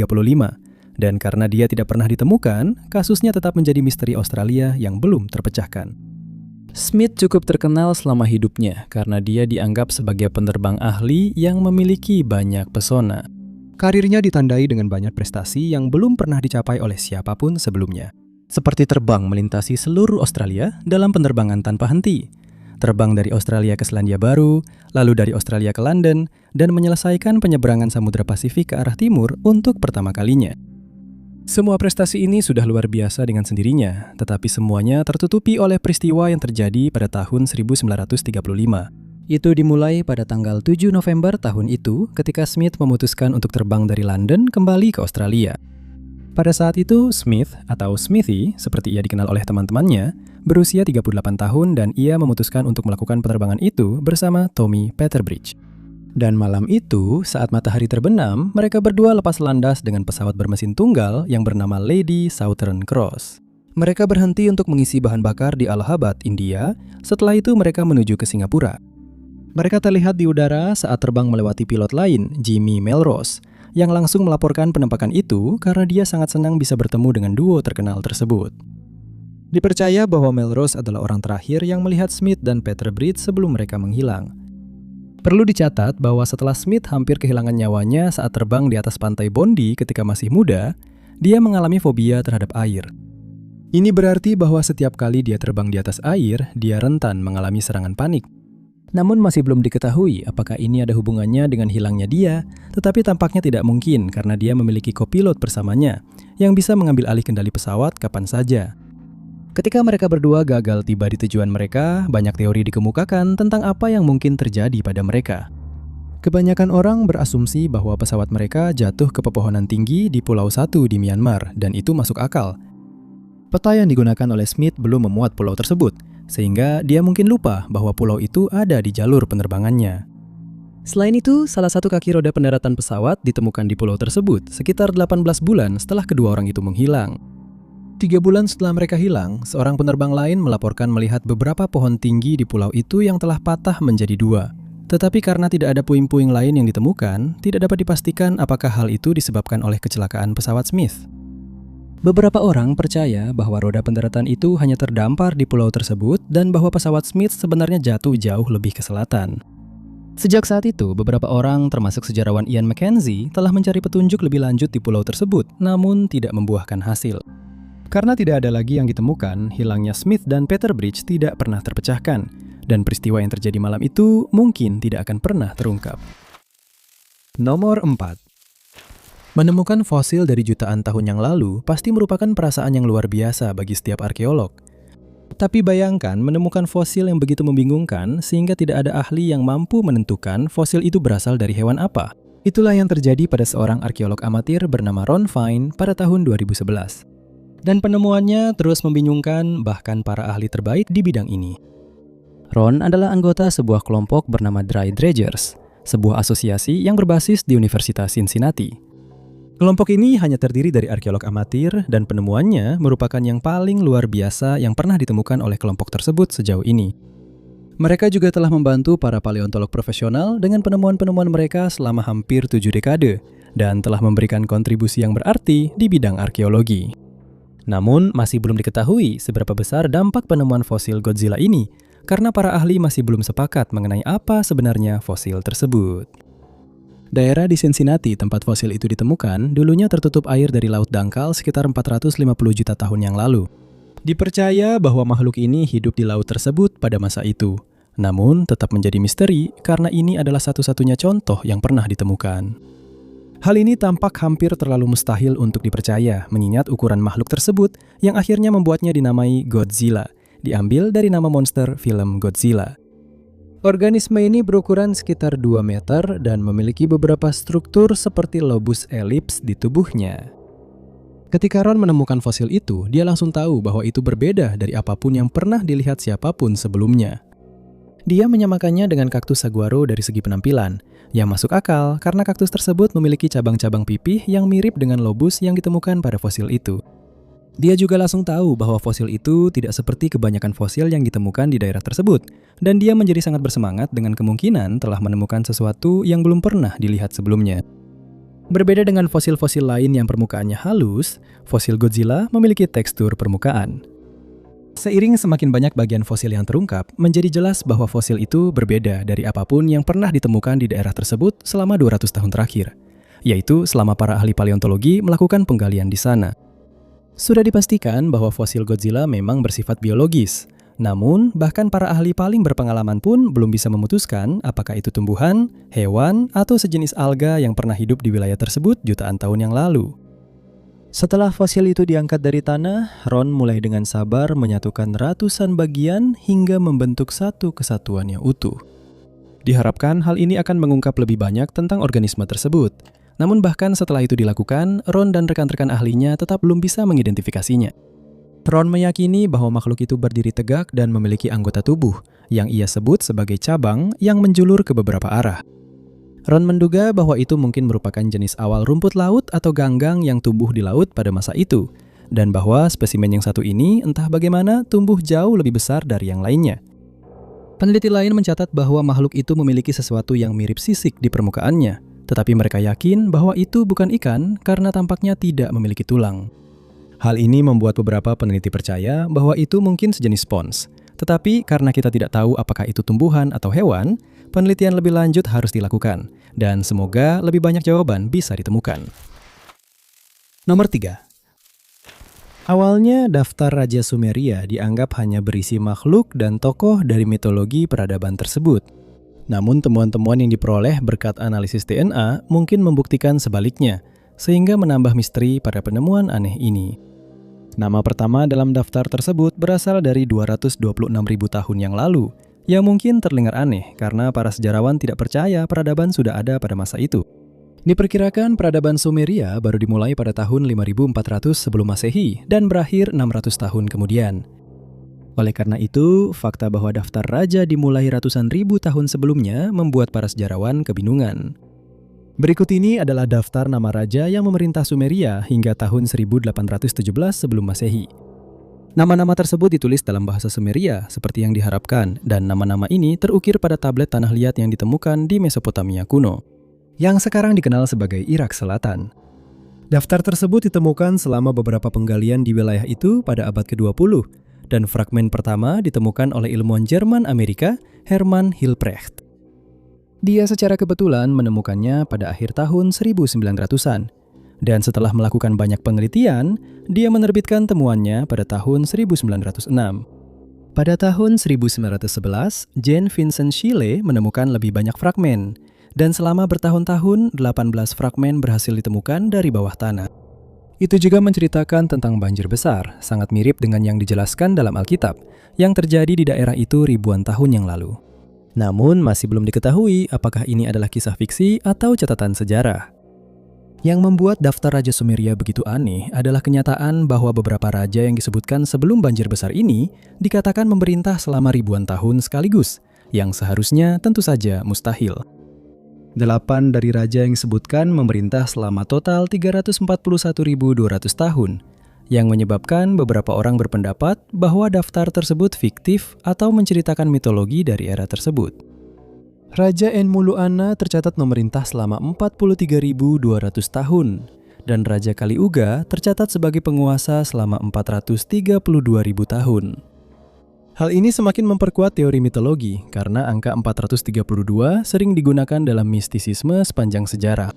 dan karena dia tidak pernah ditemukan, kasusnya tetap menjadi misteri Australia yang belum terpecahkan. Smith cukup terkenal selama hidupnya karena dia dianggap sebagai penerbang ahli yang memiliki banyak pesona. Karirnya ditandai dengan banyak prestasi yang belum pernah dicapai oleh siapapun sebelumnya. Seperti terbang melintasi seluruh Australia dalam penerbangan tanpa henti, terbang dari Australia ke Selandia Baru, lalu dari Australia ke London, dan menyelesaikan penyeberangan Samudra Pasifik ke arah timur untuk pertama kalinya. Semua prestasi ini sudah luar biasa dengan sendirinya, tetapi semuanya tertutupi oleh peristiwa yang terjadi pada tahun 1935. Itu dimulai pada tanggal 7 November tahun itu ketika Smith memutuskan untuk terbang dari London kembali ke Australia. Pada saat itu, Smith atau Smithy, seperti ia dikenal oleh teman-temannya, berusia 38 tahun dan ia memutuskan untuk melakukan penerbangan itu bersama Tommy Peterbridge. Dan malam itu, saat matahari terbenam, mereka berdua lepas landas dengan pesawat bermesin tunggal yang bernama Lady Southern Cross. Mereka berhenti untuk mengisi bahan bakar di Allahabad, India. Setelah itu mereka menuju ke Singapura. Mereka terlihat di udara saat terbang melewati pilot lain, Jimmy Melrose, yang langsung melaporkan penampakan itu karena dia sangat senang bisa bertemu dengan duo terkenal tersebut. Dipercaya bahwa Melrose adalah orang terakhir yang melihat Smith dan Peterbridge sebelum mereka menghilang. Perlu dicatat bahwa setelah Smith hampir kehilangan nyawanya saat terbang di atas pantai Bondi ketika masih muda, dia mengalami fobia terhadap air. Ini berarti bahwa setiap kali dia terbang di atas air, dia rentan mengalami serangan panik. Namun masih belum diketahui apakah ini ada hubungannya dengan hilangnya dia, tetapi tampaknya tidak mungkin karena dia memiliki kopilot bersamanya yang bisa mengambil alih kendali pesawat kapan saja. Ketika mereka berdua gagal tiba di tujuan mereka, banyak teori dikemukakan tentang apa yang mungkin terjadi pada mereka. Kebanyakan orang berasumsi bahwa pesawat mereka jatuh ke pepohonan tinggi di Pulau Satu di Myanmar, dan itu masuk akal. Peta yang digunakan oleh Smith belum memuat pulau tersebut, sehingga dia mungkin lupa bahwa pulau itu ada di jalur penerbangannya. Selain itu, salah satu kaki roda pendaratan pesawat ditemukan di pulau tersebut sekitar 18 bulan setelah kedua orang itu menghilang. 3 bulan setelah mereka hilang, seorang penerbang lain melaporkan melihat beberapa pohon tinggi di pulau itu yang telah patah menjadi 2. Tetapi karena tidak ada puing-puing lain yang ditemukan, tidak dapat dipastikan apakah hal itu disebabkan oleh kecelakaan pesawat Smith. Beberapa orang percaya bahwa roda pendaratan itu hanya terdampar di pulau tersebut dan bahwa pesawat Smith sebenarnya jatuh jauh lebih ke selatan. Sejak saat itu, beberapa orang termasuk sejarawan Ian Mackenzie telah mencari petunjuk lebih lanjut di pulau tersebut, namun tidak membuahkan hasil. Karena tidak ada lagi yang ditemukan, hilangnya Smith dan Peter Bridge tidak pernah terpecahkan, dan peristiwa yang terjadi malam itu mungkin tidak akan pernah terungkap. Nomor 4. Menemukan fosil dari jutaan tahun yang lalu pasti merupakan perasaan yang luar biasa bagi setiap arkeolog. Tapi bayangkan menemukan fosil yang begitu membingungkan sehingga tidak ada ahli yang mampu menentukan fosil itu berasal dari hewan apa. Itulah yang terjadi pada seorang arkeolog amatir bernama Ron Fine pada tahun 2011. Dan penemuannya terus membingungkan bahkan para ahli terbaik di bidang ini. Ron adalah anggota sebuah kelompok bernama Dry Dredgers, sebuah asosiasi yang berbasis di Universitas Cincinnati. Kelompok ini hanya terdiri dari arkeolog amatir dan penemuannya merupakan yang paling luar biasa yang pernah ditemukan oleh kelompok tersebut sejauh ini. Mereka juga telah membantu para paleontolog profesional dengan penemuan-penemuan mereka selama hampir 7 dekade dan telah memberikan kontribusi yang berarti di bidang arkeologi. Namun, masih belum diketahui seberapa besar dampak penemuan fosil Godzilla ini karena para ahli masih belum sepakat mengenai apa sebenarnya fosil tersebut. Daerah di Cincinnati tempat fosil itu ditemukan dulunya tertutup air dari laut dangkal sekitar 450 juta tahun yang lalu. Dipercaya bahwa makhluk ini hidup di laut tersebut pada masa itu, namun tetap menjadi misteri karena ini adalah satu-satunya contoh yang pernah ditemukan. Hal ini tampak hampir terlalu mustahil untuk dipercaya, mengingat ukuran makhluk tersebut yang akhirnya membuatnya dinamai Godzilla, diambil dari nama monster film Godzilla. Organisme ini berukuran sekitar 2 meter dan memiliki beberapa struktur seperti lobus elips di tubuhnya. Ketika Ron menemukan fosil itu, dia langsung tahu bahwa itu berbeda dari apapun yang pernah dilihat siapapun sebelumnya. Dia menyamakannya dengan kaktus saguaro dari segi penampilan, yang masuk akal karena kaktus tersebut memiliki cabang-cabang pipih yang mirip dengan lobus yang ditemukan pada fosil itu. Dia juga langsung tahu bahwa fosil itu tidak seperti kebanyakan fosil yang ditemukan di daerah tersebut, dan dia menjadi sangat bersemangat dengan kemungkinan telah menemukan sesuatu yang belum pernah dilihat sebelumnya. Berbeda dengan fosil-fosil lain yang permukaannya halus, fosil Godzilla memiliki tekstur permukaan. Seiring semakin banyak bagian fosil yang terungkap, menjadi jelas bahwa fosil itu berbeda dari apapun yang pernah ditemukan di daerah tersebut selama 200 tahun terakhir, yaitu selama para ahli paleontologi melakukan penggalian di sana. Sudah dipastikan bahwa fosil Godzilla memang bersifat biologis, namun bahkan para ahli paling berpengalaman pun belum bisa memutuskan apakah itu tumbuhan, hewan, atau sejenis alga yang pernah hidup di wilayah tersebut jutaan tahun yang lalu. Setelah fosil itu diangkat dari tanah, Ron mulai dengan sabar menyatukan ratusan bagian hingga membentuk satu kesatuan yang utuh. Diharapkan hal ini akan mengungkap lebih banyak tentang organisme tersebut. Namun bahkan setelah itu dilakukan, Ron dan rekan-rekan ahlinya tetap belum bisa mengidentifikasinya. Ron meyakini bahwa makhluk itu berdiri tegak dan memiliki anggota tubuh, yang ia sebut sebagai cabang yang menjulur ke beberapa arah. Ron menduga bahwa itu mungkin merupakan jenis awal rumput laut atau ganggang yang tumbuh di laut pada masa itu, dan bahwa spesimen yang satu ini entah bagaimana tumbuh jauh lebih besar dari yang lainnya. Peneliti lain mencatat bahwa makhluk itu memiliki sesuatu yang mirip sisik di permukaannya, tetapi mereka yakin bahwa itu bukan ikan karena tampaknya tidak memiliki tulang. Hal ini membuat beberapa peneliti percaya bahwa itu mungkin sejenis spons. Tetapi karena kita tidak tahu apakah itu tumbuhan atau hewan, penelitian lebih lanjut harus dilakukan, dan semoga lebih banyak jawaban bisa ditemukan. Nomor 3. Awalnya, daftar Raja Sumeria dianggap hanya berisi makhluk dan tokoh dari mitologi peradaban tersebut. Namun temuan-temuan yang diperoleh berkat analisis DNA mungkin membuktikan sebaliknya, sehingga menambah misteri pada penemuan aneh ini. Nama pertama dalam daftar tersebut berasal dari 226.000 tahun yang lalu, yang mungkin terdengar aneh karena para sejarawan tidak percaya peradaban sudah ada pada masa itu. Diperkirakan peradaban Sumeria baru dimulai pada tahun 5400 sebelum Masehi dan berakhir 600 tahun kemudian. Oleh karena itu, fakta bahwa daftar raja dimulai ratusan ribu tahun sebelumnya membuat para sejarawan kebingungan. Berikut ini adalah daftar nama raja yang memerintah Sumeria hingga tahun 1817 sebelum Masehi. Nama-nama tersebut ditulis dalam bahasa Sumeria seperti yang diharapkan, dan nama-nama ini terukir pada tablet tanah liat yang ditemukan di Mesopotamia kuno, yang sekarang dikenal sebagai Irak Selatan. Daftar tersebut ditemukan selama beberapa penggalian di wilayah itu pada abad ke-20, dan fragmen pertama ditemukan oleh ilmuwan Jerman Amerika Hermann Hilprecht. Dia secara kebetulan menemukannya pada akhir tahun 1900-an. Dan setelah melakukan banyak penelitian, dia menerbitkan temuannya pada tahun 1906. Pada tahun 1911, Jane Vincent Scheele menemukan lebih banyak fragmen, dan selama bertahun-tahun, 18 fragmen berhasil ditemukan dari bawah tanah. Itu juga menceritakan tentang banjir besar, sangat mirip dengan yang dijelaskan dalam Alkitab, yang terjadi di daerah itu ribuan tahun yang lalu. Namun, masih belum diketahui apakah ini adalah kisah fiksi atau catatan sejarah. Yang membuat daftar Raja Sumeria begitu aneh adalah kenyataan bahwa beberapa raja yang disebutkan sebelum banjir besar ini dikatakan memerintah selama ribuan tahun sekaligus, yang seharusnya tentu saja mustahil. 8 dari raja yang disebutkan memerintah selama total 341.200 tahun, yang menyebabkan beberapa orang berpendapat bahwa daftar tersebut fiktif atau menceritakan mitologi dari era tersebut. Raja Enmuluana tercatat memerintah selama 43.200 tahun, dan Raja Kaliuga tercatat sebagai penguasa selama 432.000 tahun. Hal ini semakin memperkuat teori mitologi karena angka 432 sering digunakan dalam mistisisme sepanjang sejarah.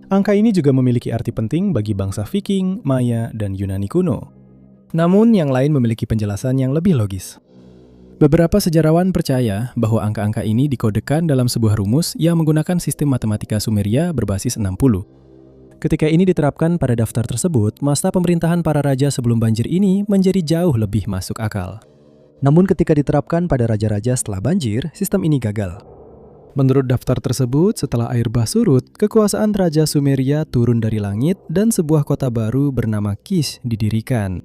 Angka ini juga memiliki arti penting bagi bangsa Viking, Maya, dan Yunani kuno. Namun yang lain memiliki penjelasan yang lebih logis. Beberapa sejarawan percaya bahwa angka-angka ini dikodekan dalam sebuah rumus yang menggunakan sistem matematika Sumeria berbasis 60. Ketika ini diterapkan pada daftar tersebut, masa pemerintahan para raja sebelum banjir ini menjadi jauh lebih masuk akal. Namun ketika diterapkan pada raja-raja setelah banjir, sistem ini gagal. Menurut daftar tersebut, setelah air bah surut, kekuasaan Raja Sumeria turun dari langit dan sebuah kota baru bernama Kish didirikan.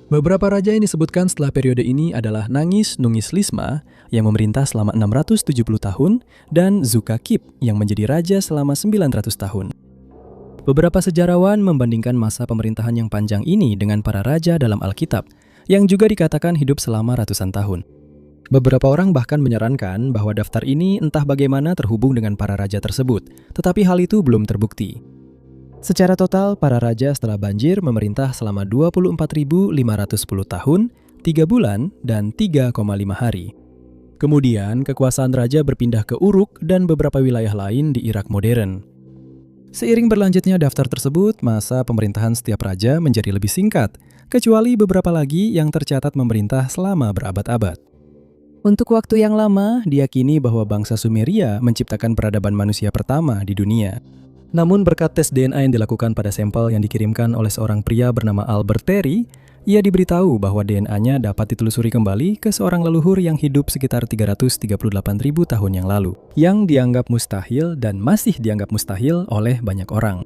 Beberapa raja yang disebutkan setelah periode ini adalah Nangis Nungis Lisma yang memerintah selama 670 tahun dan Zukakip yang menjadi raja selama 900 tahun. Beberapa sejarawan membandingkan masa pemerintahan yang panjang ini dengan para raja dalam Alkitab yang juga dikatakan hidup selama ratusan tahun. Beberapa orang bahkan menyarankan bahwa daftar ini entah bagaimana terhubung dengan para raja tersebut, tetapi hal itu belum terbukti. Secara total, para raja setelah banjir memerintah selama 24.510 tahun, 3 bulan, dan 3,5 hari. Kemudian, kekuasaan raja berpindah ke Uruk dan beberapa wilayah lain di Irak modern. Seiring berlanjutnya daftar tersebut, masa pemerintahan setiap raja menjadi lebih singkat, kecuali beberapa lagi yang tercatat memerintah selama berabad-abad. Untuk waktu yang lama, diyakini bahwa bangsa Sumeria menciptakan peradaban manusia pertama di dunia. Namun berkat tes DNA yang dilakukan pada sampel yang dikirimkan oleh seorang pria bernama Albert Terry, ia diberitahu bahwa DNA-nya dapat ditelusuri kembali ke seorang leluhur yang hidup sekitar 338.000 tahun yang lalu, yang dianggap mustahil dan masih dianggap mustahil oleh banyak orang.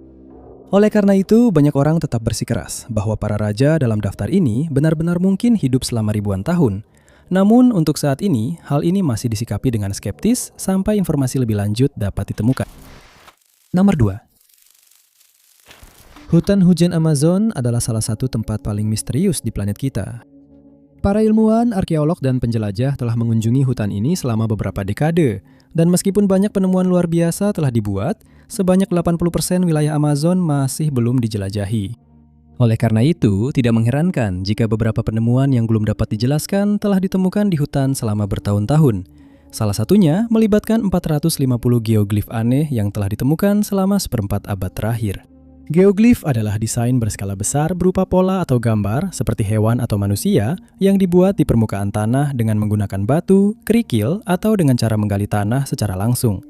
Oleh karena itu, banyak orang tetap bersikeras bahwa para raja dalam daftar ini benar-benar mungkin hidup selama ribuan tahun. Namun untuk saat ini, hal ini masih disikapi dengan skeptis sampai informasi lebih lanjut dapat ditemukan. Nomor 2. Hutan hujan Amazon adalah salah satu tempat paling misterius di planet kita. Para ilmuwan, arkeolog, dan penjelajah telah mengunjungi hutan ini selama beberapa dekade, dan meskipun banyak penemuan luar biasa telah dibuat, sebanyak 80% wilayah Amazon masih belum dijelajahi. Oleh karena itu, tidak mengherankan jika beberapa penemuan yang belum dapat dijelaskan telah ditemukan di hutan selama bertahun-tahun. Salah satunya melibatkan 450 geoglif aneh yang telah ditemukan selama seperempat abad terakhir. Geoglif adalah desain berskala besar berupa pola atau gambar seperti hewan atau manusia yang dibuat di permukaan tanah dengan menggunakan batu, kerikil, atau dengan cara menggali tanah secara langsung.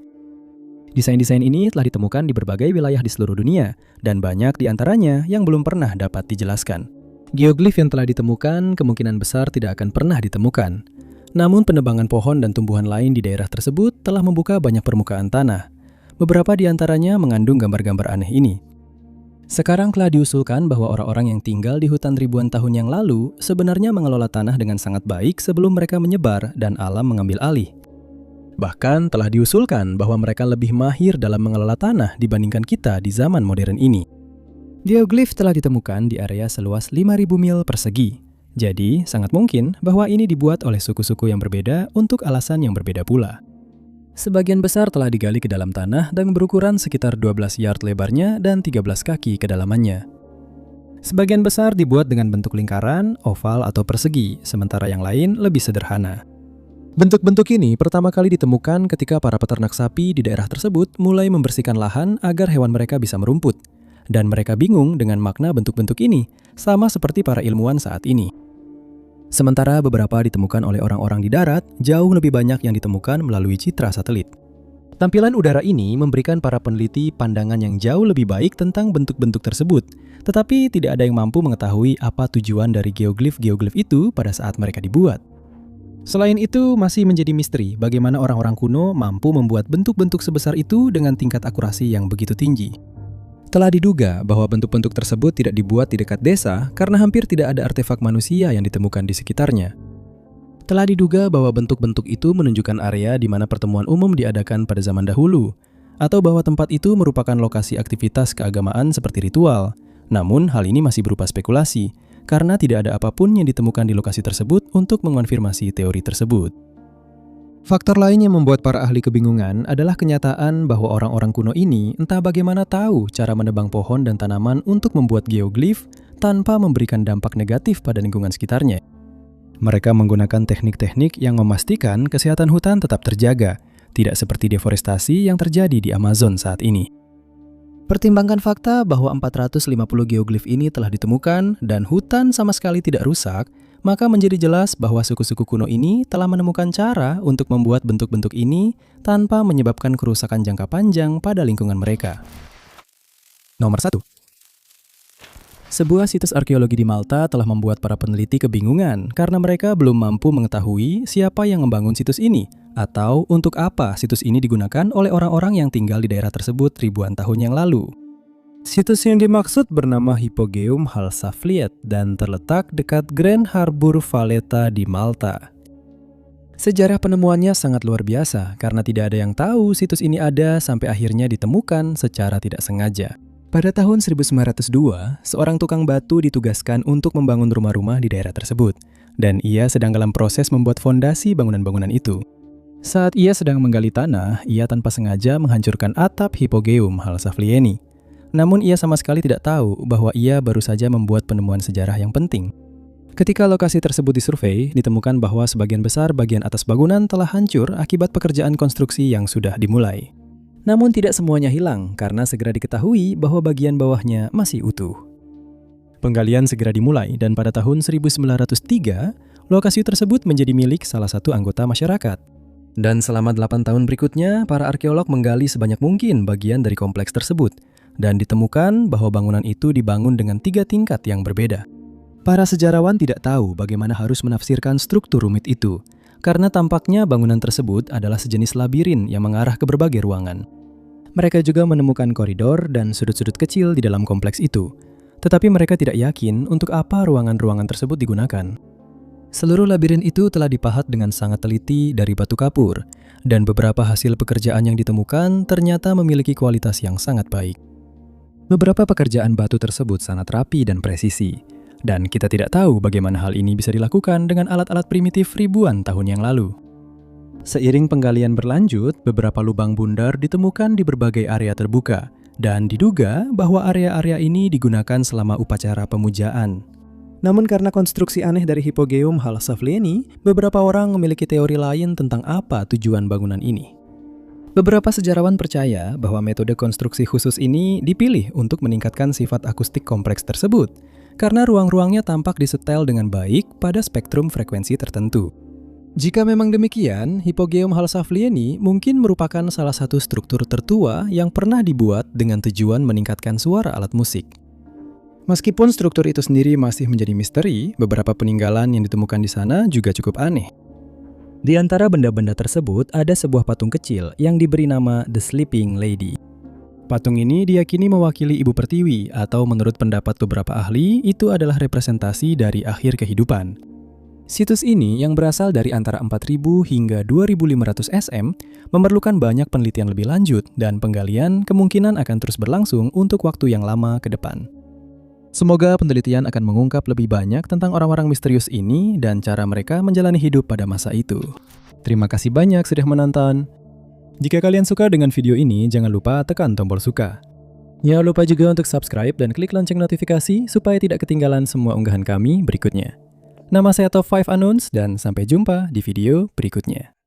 Desain-desain ini telah ditemukan di berbagai wilayah di seluruh dunia, dan banyak di antaranya yang belum pernah dapat dijelaskan. Geoglif yang telah ditemukan kemungkinan besar tidak akan pernah ditemukan. Namun penebangan pohon dan tumbuhan lain di daerah tersebut telah membuka banyak permukaan tanah. Beberapa di antaranya mengandung gambar-gambar aneh ini. Sekarang telah diusulkan bahwa orang-orang yang tinggal di hutan ribuan tahun yang lalu sebenarnya mengelola tanah dengan sangat baik sebelum mereka menyebar dan alam mengambil alih. Bahkan telah diusulkan bahwa mereka lebih mahir dalam mengelola tanah dibandingkan kita di zaman modern ini. Geoglif telah ditemukan di area seluas 5.000 mil persegi. Jadi, sangat mungkin bahwa ini dibuat oleh suku-suku yang berbeda untuk alasan yang berbeda pula. Sebagian besar telah digali ke dalam tanah dan berukuran sekitar 12 yard lebarnya dan 13 kaki kedalamannya. Sebagian besar dibuat dengan bentuk lingkaran, oval, atau persegi, sementara yang lain lebih sederhana. Bentuk-bentuk ini pertama kali ditemukan ketika para peternak sapi di daerah tersebut mulai membersihkan lahan agar hewan mereka bisa merumput. Dan mereka bingung dengan makna bentuk-bentuk ini, sama seperti para ilmuwan saat ini. Sementara beberapa ditemukan oleh orang-orang di darat, jauh lebih banyak yang ditemukan melalui citra satelit. Tampilan udara ini memberikan para peneliti pandangan yang jauh lebih baik tentang bentuk-bentuk tersebut, tetapi tidak ada yang mampu mengetahui apa tujuan dari geoglif-geoglif itu pada saat mereka dibuat. Selain itu, masih menjadi misteri bagaimana orang-orang kuno mampu membuat bentuk-bentuk sebesar itu dengan tingkat akurasi yang begitu tinggi. Telah diduga bahwa bentuk-bentuk tersebut tidak dibuat di dekat desa karena hampir tidak ada artefak manusia yang ditemukan di sekitarnya. Telah diduga bahwa bentuk-bentuk itu menunjukkan area di mana pertemuan umum diadakan pada zaman dahulu, atau bahwa tempat itu merupakan lokasi aktivitas keagamaan seperti ritual. Namun, hal ini masih berupa spekulasi, karena tidak ada apapun yang ditemukan di lokasi tersebut untuk mengonfirmasi teori tersebut. Faktor lain yang membuat para ahli kebingungan adalah kenyataan bahwa orang-orang kuno ini entah bagaimana tahu cara menebang pohon dan tanaman untuk membuat geoglif tanpa memberikan dampak negatif pada lingkungan sekitarnya. Mereka menggunakan teknik-teknik yang memastikan kesehatan hutan tetap terjaga, tidak seperti deforestasi yang terjadi di Amazon saat ini. Pertimbangkan fakta bahwa 450 geoglif ini telah ditemukan dan hutan sama sekali tidak rusak, maka menjadi jelas bahwa suku-suku kuno ini telah menemukan cara untuk membuat bentuk-bentuk ini tanpa menyebabkan kerusakan jangka panjang pada lingkungan mereka. Nomor 1. Sebuah situs arkeologi di Malta telah membuat para peneliti kebingungan karena mereka belum mampu mengetahui siapa yang membangun situs ini atau untuk apa situs ini digunakan oleh orang-orang yang tinggal di daerah tersebut ribuan tahun yang lalu. Situs yang dimaksud bernama Hypogeum Halsafliet dan terletak dekat Grand Harbour Valletta di Malta. Sejarah penemuannya sangat luar biasa karena tidak ada yang tahu situs ini ada sampai akhirnya ditemukan secara tidak sengaja. Pada tahun 1902, seorang tukang batu ditugaskan untuk membangun rumah-rumah di daerah tersebut, dan ia sedang dalam proses membuat fondasi bangunan-bangunan itu. Saat ia sedang menggali tanah, ia tanpa sengaja menghancurkan atap Hypogeum Halsaflieni. Namun ia sama sekali tidak tahu bahwa ia baru saja membuat penemuan sejarah yang penting. Ketika lokasi tersebut disurvei, ditemukan bahwa sebagian besar bagian atas bangunan telah hancur akibat pekerjaan konstruksi yang sudah dimulai. Namun tidak semuanya hilang karena segera diketahui bahwa bagian bawahnya masih utuh. Penggalian segera dimulai dan pada tahun 1903, lokasi tersebut menjadi milik salah satu anggota masyarakat. Dan selama 8 tahun berikutnya, para arkeolog menggali sebanyak mungkin bagian dari kompleks tersebut. Dan ditemukan bahwa bangunan itu dibangun dengan 3 tingkat yang berbeda. Para sejarawan tidak tahu bagaimana harus menafsirkan struktur rumit itu, karena tampaknya bangunan tersebut adalah sejenis labirin yang mengarah ke berbagai ruangan. Mereka juga menemukan koridor dan sudut-sudut kecil di dalam kompleks itu, tetapi mereka tidak yakin untuk apa ruangan-ruangan tersebut digunakan. Seluruh labirin itu telah dipahat dengan sangat teliti dari batu kapur, dan beberapa hasil pekerjaan yang ditemukan ternyata memiliki kualitas yang sangat baik. Beberapa pekerjaan batu tersebut sangat rapi dan presisi, dan kita tidak tahu bagaimana hal ini bisa dilakukan dengan alat-alat primitif ribuan tahun yang lalu. Seiring penggalian berlanjut, beberapa lubang bundar ditemukan di berbagai area terbuka, dan diduga bahwa area-area ini digunakan selama upacara pemujaan. Namun karena konstruksi aneh dari Hypogeum Halsaflieni, beberapa orang memiliki teori lain tentang apa tujuan bangunan ini. Beberapa sejarawan percaya bahwa metode konstruksi khusus ini dipilih untuk meningkatkan sifat akustik kompleks tersebut, karena ruang-ruangnya tampak disetel dengan baik pada spektrum frekuensi tertentu. Jika memang demikian, Hypogeum Halsaflieni mungkin merupakan salah satu struktur tertua yang pernah dibuat dengan tujuan meningkatkan suara alat musik. Meskipun struktur itu sendiri masih menjadi misteri, beberapa peninggalan yang ditemukan di sana juga cukup aneh. Di antara benda-benda tersebut ada sebuah patung kecil yang diberi nama The Sleeping Lady. Patung ini diyakini mewakili Ibu Pertiwi atau menurut pendapat beberapa ahli, itu adalah representasi dari akhir kehidupan. Situs ini yang berasal dari antara 4000 hingga 2500 SM memerlukan banyak penelitian lebih lanjut dan penggalian kemungkinan akan terus berlangsung untuk waktu yang lama ke depan. Semoga penelitian akan mengungkap lebih banyak tentang orang-orang misterius ini dan cara mereka menjalani hidup pada masa itu. Terima kasih banyak sudah menonton. Jika kalian suka dengan video ini, jangan lupa tekan tombol suka. Jangan lupa juga untuk subscribe dan klik lonceng notifikasi supaya tidak ketinggalan semua unggahan kami berikutnya. Nama saya Top 5 Unknowns dan sampai jumpa di video berikutnya.